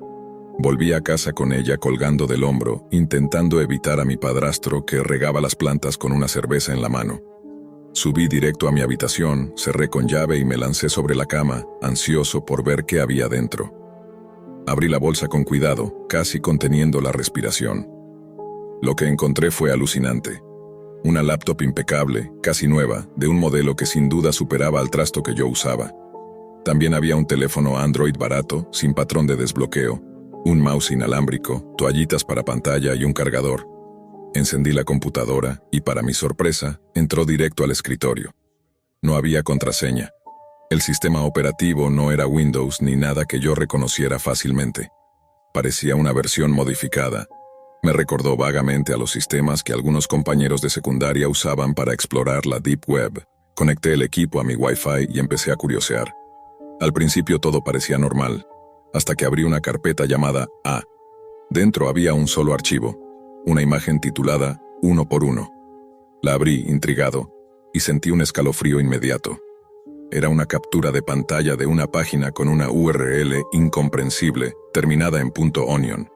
Volví a casa con ella colgando del hombro, intentando evitar a mi padrastro que regaba las plantas con una cerveza en la mano. Subí directo a mi habitación, cerré con llave y me lancé sobre la cama, ansioso por ver qué había dentro. Abrí la bolsa con cuidado, casi conteniendo la respiración. Lo que encontré fue alucinante. Una laptop impecable, casi nueva, de un modelo que sin duda superaba al trasto que yo usaba. También había un teléfono Android barato, sin patrón de desbloqueo, un mouse inalámbrico, toallitas para pantalla y un cargador. Encendí la computadora y, para mi sorpresa, entró directo al escritorio. No había contraseña. El sistema operativo no era Windows ni nada que yo reconociera fácilmente. Parecía una versión modificada. Me recordó vagamente a los sistemas que algunos compañeros de secundaria usaban para explorar la Deep Web. Conecté el equipo a mi Wi-Fi y empecé a curiosear. Al principio todo parecía normal, hasta que abrí una carpeta llamada A. Dentro había un solo archivo, una imagen titulada 1 por 1. La abrí, intrigado, y sentí un escalofrío inmediato. Era una captura de pantalla de una página con una URL incomprensible, terminada en .onion,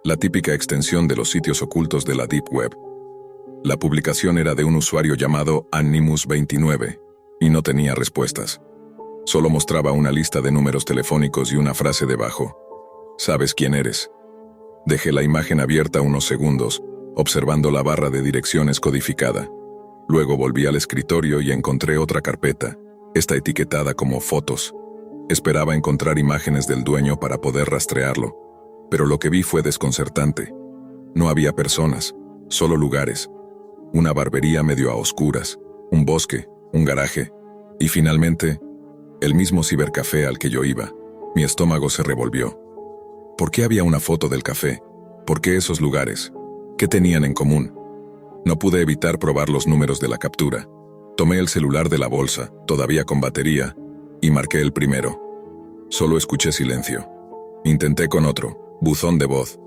la típica extensión de los sitios ocultos de la Deep Web. La publicación era de un usuario llamado Animus29, y no tenía respuestas. Solo mostraba una lista de números telefónicos y una frase debajo: ¿sabes quién eres? Dejé la imagen abierta unos segundos, observando la barra de direcciones codificada. Luego volví al escritorio y encontré otra carpeta, esta etiquetada como fotos. Esperaba encontrar imágenes del dueño para poder rastrearlo, pero lo que vi fue desconcertante. No había personas, solo lugares. Una barbería medio a oscuras, un bosque, un garaje, y finalmente, el mismo cibercafé al que yo iba. Mi estómago se revolvió. ¿Por qué había una foto del café? ¿Por qué esos lugares? ¿Qué tenían en común? No pude evitar probar los números de la captura. Tomé el celular de la bolsa, todavía con batería, y marqué el primero. Solo escuché silencio. Intenté con otro, buzón de voz.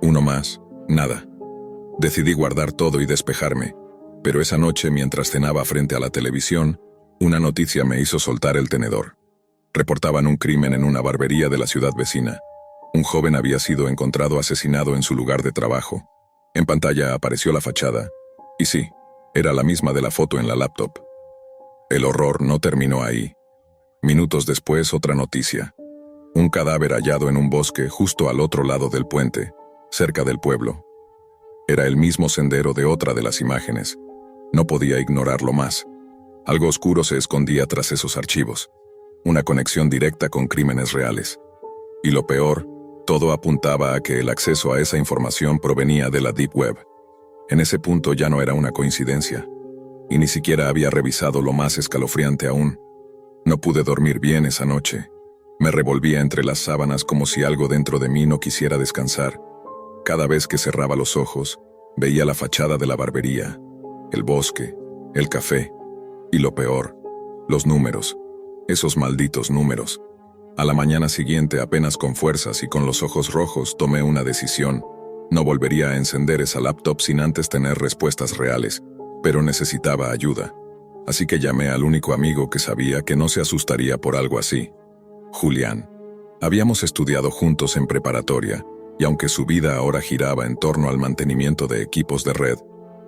Uno más, nada. Decidí guardar todo y despejarme, pero esa noche, mientras cenaba frente a la televisión, una noticia me hizo soltar el tenedor. Reportaban un crimen en una barbería de la ciudad vecina. Un joven había sido encontrado asesinado en su lugar de trabajo. En pantalla apareció la fachada. Y sí, era la misma de la foto en la laptop. El horror no terminó ahí. Minutos después, otra noticia. Un cadáver hallado en un bosque justo al otro lado del puente, cerca del pueblo. Era el mismo sendero de otra de las imágenes. No podía ignorarlo más. Algo oscuro se escondía tras esos archivos. Una conexión directa con crímenes reales. Y lo peor, todo apuntaba a que el acceso a esa información provenía de la Deep Web. En ese punto ya no era una coincidencia. Y ni siquiera había revisado lo más escalofriante aún. No pude dormir bien esa noche. Me revolvía entre las sábanas como si algo dentro de mí no quisiera descansar. Cada vez que cerraba los ojos, veía la fachada de la barbería, el bosque, el café, y lo peor, los números, esos malditos números. A la mañana siguiente, apenas con fuerzas y con los ojos rojos, tomé una decisión. No volvería a encender esa laptop sin antes tener respuestas reales, pero necesitaba ayuda. Así que llamé al único amigo que sabía que no se asustaría por algo así. Julián. Habíamos estudiado juntos en preparatoria, y aunque su vida ahora giraba en torno al mantenimiento de equipos de red,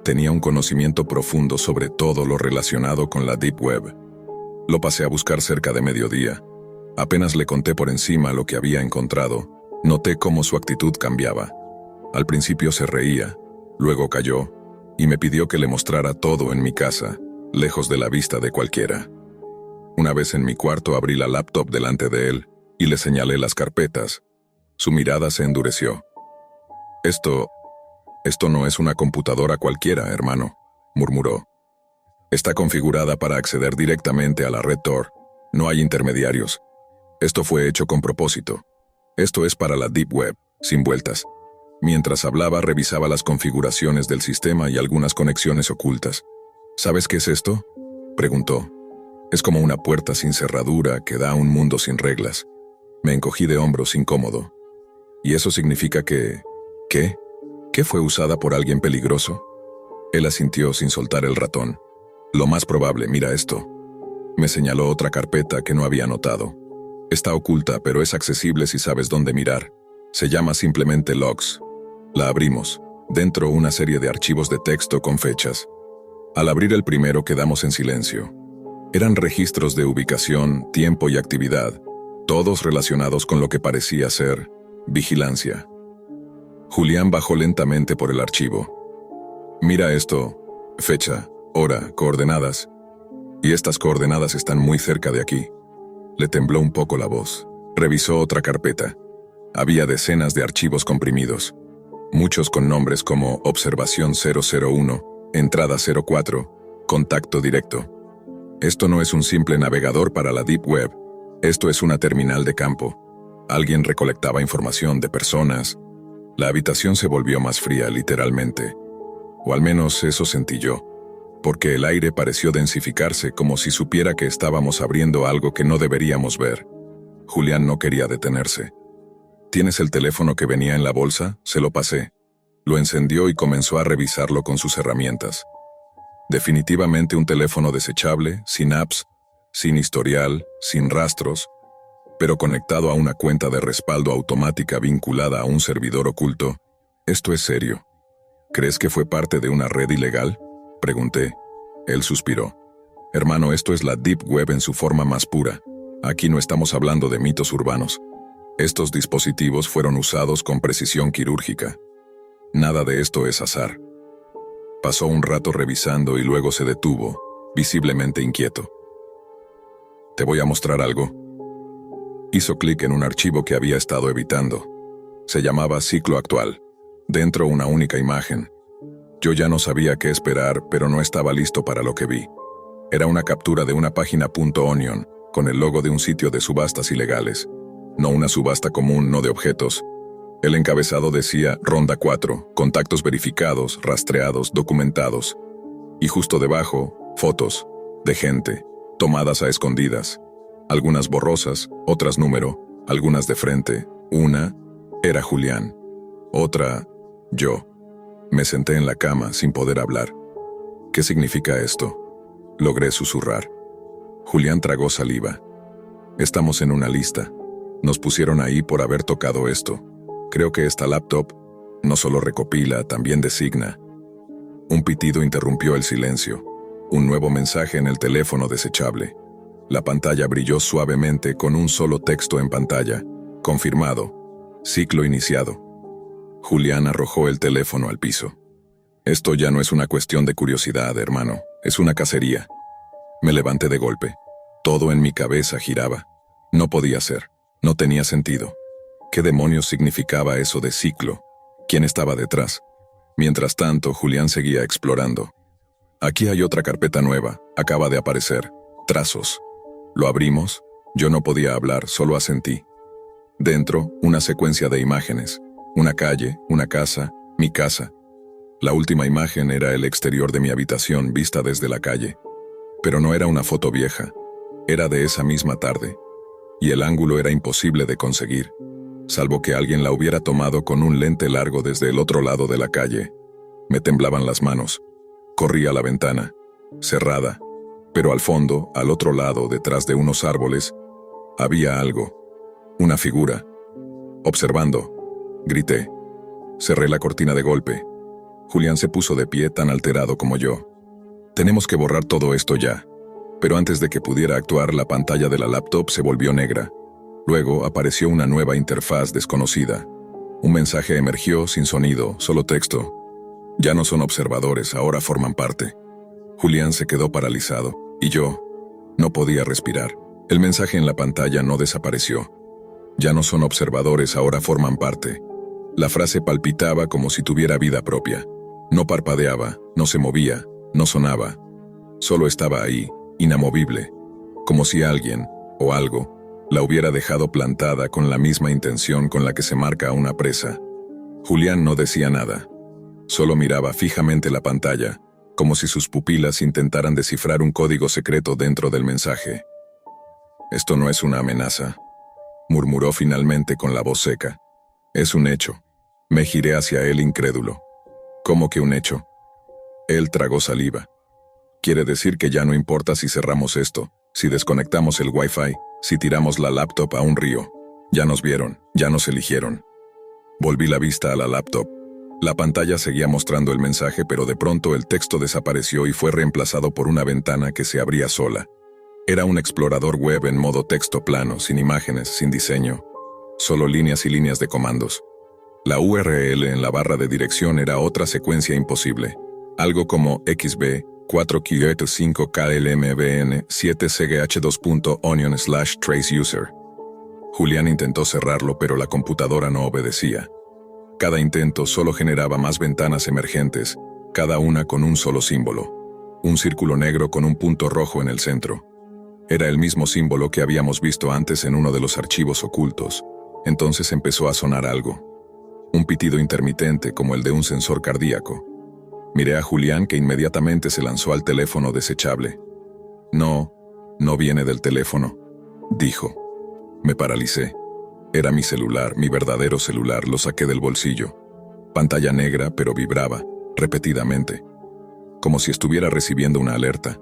tenía un conocimiento profundo sobre todo lo relacionado con la Deep Web. Lo pasé a buscar cerca de mediodía. Apenas le conté por encima lo que había encontrado, noté cómo su actitud cambiaba. Al principio se reía, luego calló, y me pidió que le mostrara todo en mi casa, lejos de la vista de cualquiera. Una vez en mi cuarto abrí la laptop delante de él, y le señalé las carpetas. Su mirada se endureció. Esto no es una computadora cualquiera, hermano, murmuró. Está configurada para acceder directamente a la red Tor. No hay intermediarios. Esto fue hecho con propósito. Esto es para la Deep Web, sin vueltas. Mientras hablaba, revisaba las configuraciones del sistema y algunas conexiones ocultas. ¿Sabes qué es esto?, preguntó. Es como una puerta sin cerradura que da a un mundo sin reglas. Me encogí de hombros incómodo. ¿Y eso significa que... ¿Qué? ¿Qué fue usada por alguien peligroso? Él asintió sin soltar el ratón. Lo más probable, mira esto. Me señaló otra carpeta que no había notado. Está oculta, pero es accesible si sabes dónde mirar. Se llama simplemente Logs. La abrimos. Dentro una serie de archivos de texto con fechas. Al abrir el primero quedamos en silencio. Eran registros de ubicación, tiempo y actividad, todos relacionados con lo que parecía ser vigilancia. Julián bajó lentamente por el archivo. Mira esto, fecha, hora, coordenadas. Y estas coordenadas están muy cerca de aquí. Le tembló un poco la voz. Revisó otra carpeta. Había decenas de archivos comprimidos. Muchos con nombres como Observación 001, Entrada 04, Contacto directo. Esto no es un simple navegador para la Deep Web. Esto es una terminal de campo. Alguien recolectaba información de personas. La habitación se volvió más fría, literalmente. O al menos eso sentí yo. Porque el aire pareció densificarse como si supiera que estábamos abriendo algo que no deberíamos ver. Julián no quería detenerse. ¿Tienes el teléfono que venía en la bolsa? Se lo pasé. Lo encendió y comenzó a revisarlo con sus herramientas. Definitivamente un teléfono desechable, sin apps, sin historial, sin rastros, pero conectado a una cuenta de respaldo automática vinculada a un servidor oculto. Esto es serio. ¿Crees que fue parte de una red ilegal?, pregunté. Él suspiró. Hermano, esto es la Deep Web en su forma más pura. Aquí no estamos hablando de mitos urbanos. Estos dispositivos fueron usados con precisión quirúrgica. Nada de esto es azar. Pasó un rato revisando y luego se detuvo, visiblemente inquieto. Te voy a mostrar algo. Hizo clic en un archivo que había estado evitando. Se llamaba Ciclo Actual. Dentro una única imagen. Yo ya no sabía qué esperar, pero no estaba listo para lo que vi. Era una captura de una página .onion, con el logo de un sitio de subastas ilegales. No una subasta común, no de objetos. El encabezado decía Ronda 4, contactos verificados, rastreados, documentados. Y justo debajo, fotos, de gente, tomadas a escondidas. Algunas borrosas, otras número, algunas de frente. Una, era Julián. Otra, yo. Me senté en la cama sin poder hablar. ¿Qué significa esto?, logré susurrar. Julián tragó saliva. Estamos en una lista. Nos pusieron ahí por haber tocado esto. Creo que esta laptop no solo recopila, también designa. Un pitido interrumpió el silencio. Un nuevo mensaje en el teléfono desechable. La pantalla brilló suavemente con un solo texto en pantalla. Confirmado. Ciclo iniciado. Julián arrojó el teléfono al piso. Esto ya no es una cuestión de curiosidad, hermano. Es una cacería. Me levanté de golpe. Todo en mi cabeza giraba. No podía ser. No tenía sentido. ¿Qué demonios significaba eso de ciclo? ¿Quién estaba detrás? Mientras tanto, Julián seguía explorando. Aquí hay otra carpeta nueva. Acaba de aparecer. Trazos. Lo abrimos. Yo no podía hablar, solo asentí. Dentro, una secuencia de imágenes. Una calle, una casa, mi casa. La última imagen era el exterior de mi habitación vista desde la calle. Pero no era una foto vieja. Era de esa misma tarde. Y el ángulo era imposible de conseguir, salvo que alguien la hubiera tomado con un lente largo desde el otro lado de la calle. Me temblaban las manos. Corrí a la ventana, cerrada, pero al fondo, al otro lado, detrás de unos árboles, había algo. Una figura. Observando. Grité. Cerré la cortina de golpe. Julián se puso de pie tan alterado como yo. Tenemos que borrar todo esto ya. Pero antes de que pudiera actuar, la pantalla de la laptop se volvió negra. Luego apareció una nueva interfaz desconocida. Un mensaje emergió sin sonido, solo texto. Ya no son observadores, ahora forman parte. Julián se quedó paralizado, y yo no podía respirar. El mensaje en la pantalla no desapareció. Ya no son observadores, ahora forman parte. La frase palpitaba como si tuviera vida propia. No parpadeaba, no se movía, no sonaba. Solo estaba ahí, inamovible, como si alguien, o algo, la hubiera dejado plantada con la misma intención con la que se marca a una presa. Julián no decía nada. Solo miraba fijamente la pantalla, como si sus pupilas intentaran descifrar un código secreto dentro del mensaje. «Esto no es una amenaza», murmuró finalmente con la voz seca. «Es un hecho». Me giré hacia él incrédulo. «¿Cómo que un hecho?» Él tragó saliva. «Quiere decir que ya no importa si cerramos esto, si desconectamos el Wi-Fi, si tiramos la laptop a un río. Ya nos vieron, ya nos eligieron». Volví la vista a la laptop. La pantalla seguía mostrando el mensaje, pero de pronto el texto desapareció y fue reemplazado por una ventana que se abría sola. Era un explorador web en modo texto plano, sin imágenes, sin diseño. Solo líneas y líneas de comandos. La URL en la barra de dirección era otra secuencia imposible. Algo como xb 4-5klmbn 7cgh2.onion/trace-user. Julián intentó cerrarlo, pero la computadora no obedecía. Cada intento solo generaba más ventanas emergentes, cada una con un solo símbolo. Un círculo negro con un punto rojo en el centro. Era el mismo símbolo que habíamos visto antes en uno de los archivos ocultos. Entonces empezó a sonar algo. Un pitido intermitente como el de un sensor cardíaco. Miré a Julián, que inmediatamente se lanzó al teléfono desechable. No viene del teléfono, dijo. Me paralicé. Era mi celular, mi verdadero celular, lo saqué del bolsillo. Pantalla negra, pero vibraba, repetidamente. Como si estuviera recibiendo una alerta.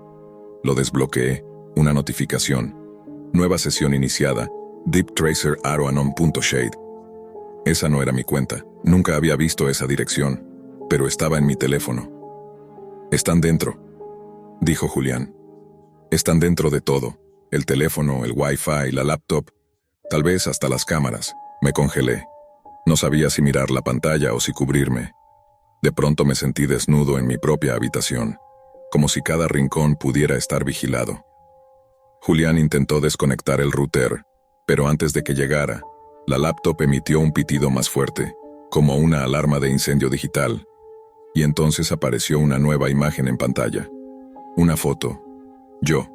Lo desbloqueé, una notificación. Nueva sesión iniciada, Deep Tracer Aroanon.shade. Esa no era mi cuenta, nunca había visto esa dirección, pero estaba en mi teléfono. Están dentro, dijo Julián. Están dentro de todo, el teléfono, el Wi-Fi, la laptop, tal vez hasta las cámaras. Me congelé. No sabía si mirar la pantalla o si cubrirme. De pronto me sentí desnudo en mi propia habitación, como si cada rincón pudiera estar vigilado. Julián intentó desconectar el router, pero antes de que llegara, la laptop emitió un pitido más fuerte, como una alarma de incendio digital, y entonces apareció una nueva imagen en pantalla. Una foto. Yo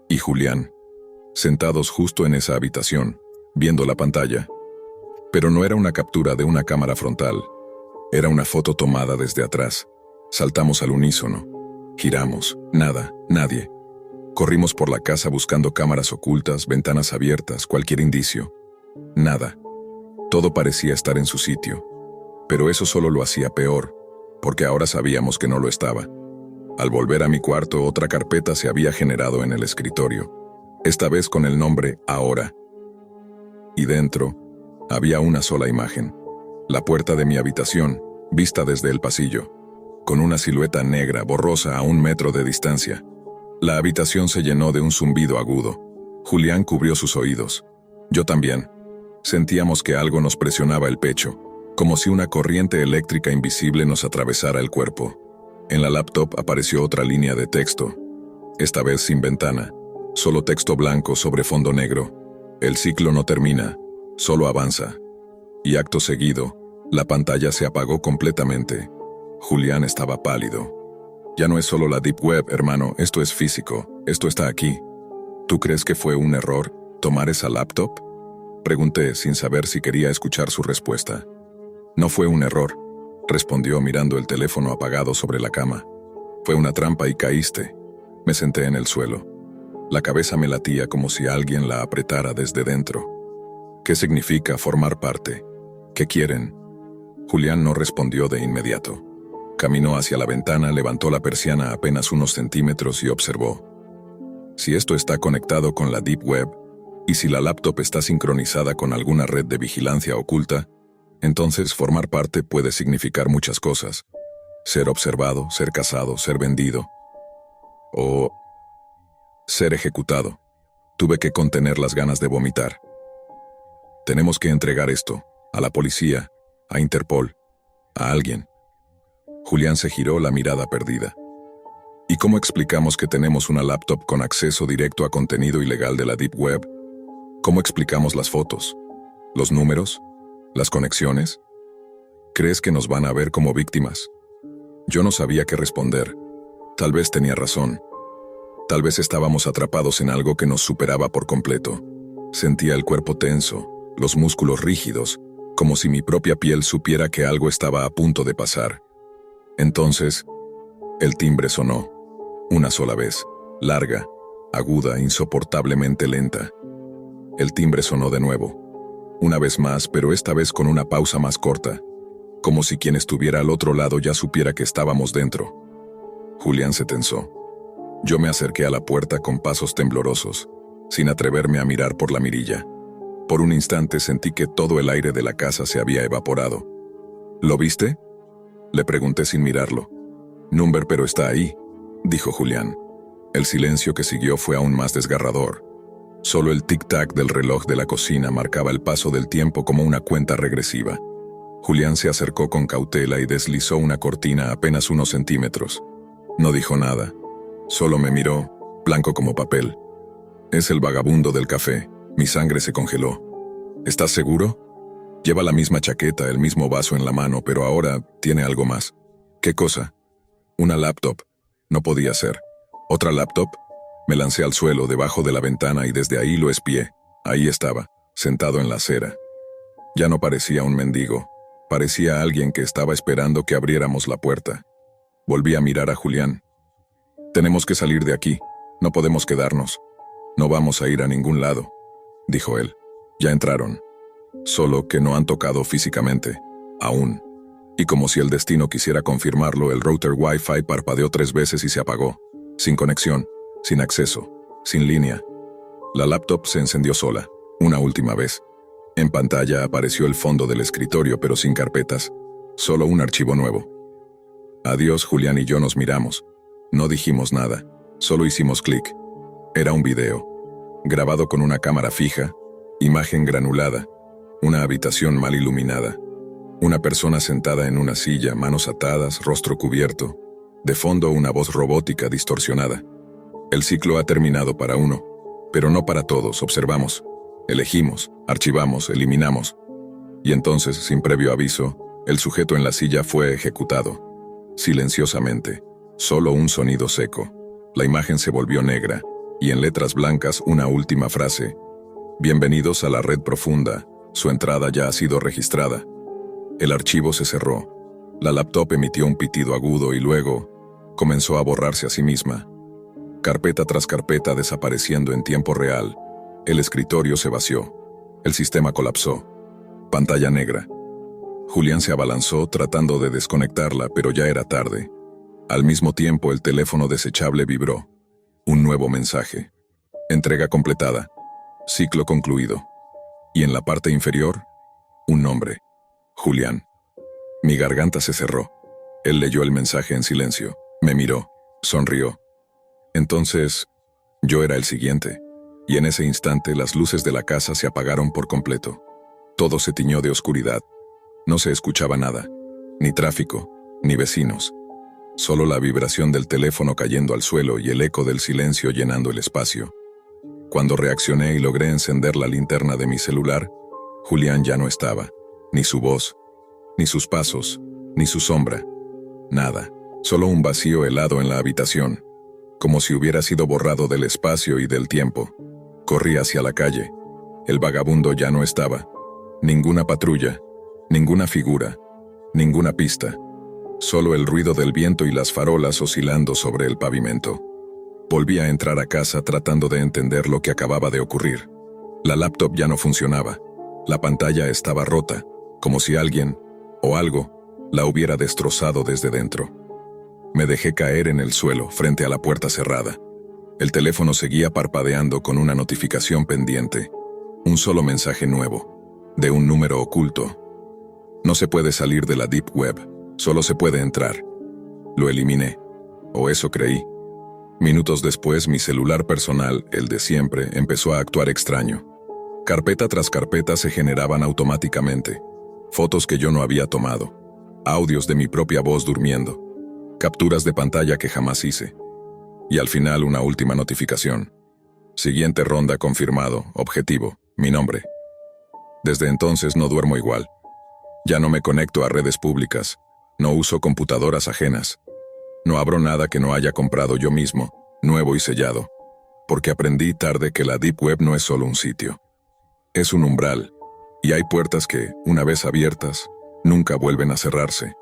y Julián, sentados justo en esa habitación, viendo la pantalla. Pero no era una captura de una cámara frontal. Era una foto tomada desde atrás. Saltamos al unísono. Giramos. Nada, nadie. Corrimos por la casa buscando cámaras ocultas, ventanas abiertas, cualquier indicio. Nada. Todo parecía estar en su sitio. Pero eso solo lo hacía peor, porque ahora sabíamos que no lo estaba. Al volver a mi cuarto, otra carpeta se había generado en el escritorio, esta vez con el nombre Ahora. Y dentro, había una sola imagen. La puerta de mi habitación, vista desde el pasillo, con una silueta negra borrosa a 1 metro de distancia. La habitación se llenó de un zumbido agudo. Julián cubrió sus oídos. Yo también. Sentíamos que algo nos presionaba el pecho, como si una corriente eléctrica invisible nos atravesara el cuerpo. En la laptop apareció otra línea de texto, esta vez sin ventana, solo texto blanco sobre fondo negro. El ciclo no termina, solo avanza. Y acto seguido, la pantalla se apagó completamente. Julián estaba pálido. Ya no es solo la Deep Web, hermano, esto es físico, esto está aquí. ¿Tú crees que fue un error tomar esa laptop? Pregunté sin saber si quería escuchar su respuesta. No fue un error, respondió mirando el teléfono apagado sobre la cama. Fue una trampa y caíste. Me senté en el suelo. La cabeza me latía como si alguien la apretara desde dentro. ¿Qué significa formar parte? ¿Qué quieren? Julián no respondió de inmediato. Caminó hacia la ventana, levantó la persiana apenas unos centímetros y observó. Si esto está conectado con la Deep Web, y si la laptop está sincronizada con alguna red de vigilancia oculta, entonces formar parte puede significar muchas cosas. Ser observado, ser cazado, ser vendido. O ser ejecutado. Tuve que contener las ganas de vomitar. Tenemos que entregar esto a la policía, a Interpol, a alguien. Julián se giró, la mirada perdida. ¿Y cómo explicamos que tenemos una laptop con acceso directo a contenido ilegal de la Deep Web? ¿Cómo explicamos las fotos? ¿Los números? ¿Las conexiones? ¿Crees que nos van a ver como víctimas? Yo no sabía qué responder. Tal vez tenía razón. Tal vez estábamos atrapados en algo que nos superaba por completo. Sentía el cuerpo tenso, los músculos rígidos, como si mi propia piel supiera que algo estaba a punto de pasar. Entonces, el timbre sonó. Una sola vez, larga, aguda, insoportablemente lenta. El timbre sonó de nuevo. Una vez más, pero esta vez con una pausa más corta, como si quien estuviera al otro lado ya supiera que estábamos dentro. Julián se tensó. Yo me acerqué a la puerta con pasos temblorosos, sin atreverme a mirar por la mirilla. Por un instante sentí que todo el aire de la casa se había evaporado. ¿Lo viste? Le pregunté sin mirarlo. Number, pero está ahí, dijo Julián. El silencio que siguió fue aún más desgarrador. Solo el tic-tac del reloj de la cocina marcaba el paso del tiempo como una cuenta regresiva. Julián se acercó con cautela y deslizó una cortina apenas unos centímetros. No dijo nada. Solo me miró, blanco como papel. Es el vagabundo del café. Mi sangre se congeló. ¿Estás seguro? Lleva la misma chaqueta, el mismo vaso en la mano, pero ahora tiene algo más. ¿Qué cosa? Una laptop. No podía ser. ¿Otra laptop? Me lancé al suelo debajo de la ventana y desde ahí lo espié. Ahí estaba, sentado en la acera. Ya no parecía un mendigo. Parecía alguien que estaba esperando que abriéramos la puerta. Volví a mirar a Julián. Tenemos que salir de aquí. No podemos quedarnos. No vamos a ir a ningún lado, dijo él. Ya entraron. Solo que no han tocado físicamente. Aún. Y como si el destino quisiera confirmarlo, el router Wi-Fi parpadeó 3 veces y se apagó. Sin conexión, sin acceso, sin línea. La laptop se encendió sola, una última vez. En pantalla apareció el fondo del escritorio, pero sin carpetas. Solo un archivo nuevo. Adiós, Julián y yo nos miramos. No dijimos nada, solo hicimos clic. Era un video, grabado con una cámara fija, imagen granulada, una habitación mal iluminada. Una persona sentada en una silla, manos atadas, rostro cubierto. De fondo una voz robótica distorsionada. El ciclo ha terminado para uno, pero no para todos, observamos. Elegimos, archivamos, eliminamos. Y entonces, sin previo aviso, el sujeto en la silla fue ejecutado. Silenciosamente, solo un sonido seco. La imagen se volvió negra, y en letras blancas una última frase. Bienvenidos a la red profunda, su entrada ya ha sido registrada. El archivo se cerró. La laptop emitió un pitido agudo y luego comenzó a borrarse a sí misma. Carpeta tras carpeta desapareciendo en tiempo real. El escritorio se vació. El sistema colapsó. Pantalla negra. Julián se abalanzó tratando de desconectarla, pero ya era tarde. Al mismo tiempo el teléfono desechable vibró. Un nuevo mensaje. Entrega completada. Ciclo concluido. Y en la parte inferior, un nombre. Julián. Mi garganta se cerró. Él leyó el mensaje en silencio. Me miró. Sonrió. Entonces, yo era el siguiente. Y en ese instante las luces de la casa se apagaron por completo. Todo se tiñó de oscuridad. No se escuchaba nada, ni tráfico, ni vecinos. Solo la vibración del teléfono cayendo al suelo y el eco del silencio llenando el espacio. Cuando reaccioné y logré encender la linterna de mi celular, Julián ya no estaba. Ni su voz, ni sus pasos, ni su sombra. Nada. Solo un vacío helado en la habitación, como si hubiera sido borrado del espacio y del tiempo. Corrí hacia la calle. El vagabundo ya no estaba. Ninguna patrulla, ninguna figura, ninguna pista. Solo el ruido del viento y las farolas oscilando sobre el pavimento. Volví a entrar a casa tratando de entender lo que acababa de ocurrir. La laptop ya no funcionaba. La pantalla estaba rota, como si alguien, o algo, la hubiera destrozado desde dentro. Me dejé caer en el suelo, frente a la puerta cerrada. El teléfono seguía parpadeando con una notificación pendiente. Un solo mensaje nuevo, de un número oculto. No se puede salir de la Deep Web, solo se puede entrar. Lo eliminé, o eso creí. Minutos después, mi celular personal, el de siempre, empezó a actuar extraño. Carpeta tras carpeta se generaban automáticamente. Fotos que yo no había tomado. Audios de mi propia voz durmiendo. Capturas de pantalla que jamás hice. Y al final una última notificación. Siguiente ronda confirmado, objetivo, mi nombre. Desde entonces no duermo igual. Ya no me conecto a redes públicas. No uso computadoras ajenas. No abro nada que no haya comprado yo mismo, nuevo y sellado. Porque aprendí tarde que la Deep Web no es solo un sitio. Es un umbral. Y hay puertas que, una vez abiertas, nunca vuelven a cerrarse.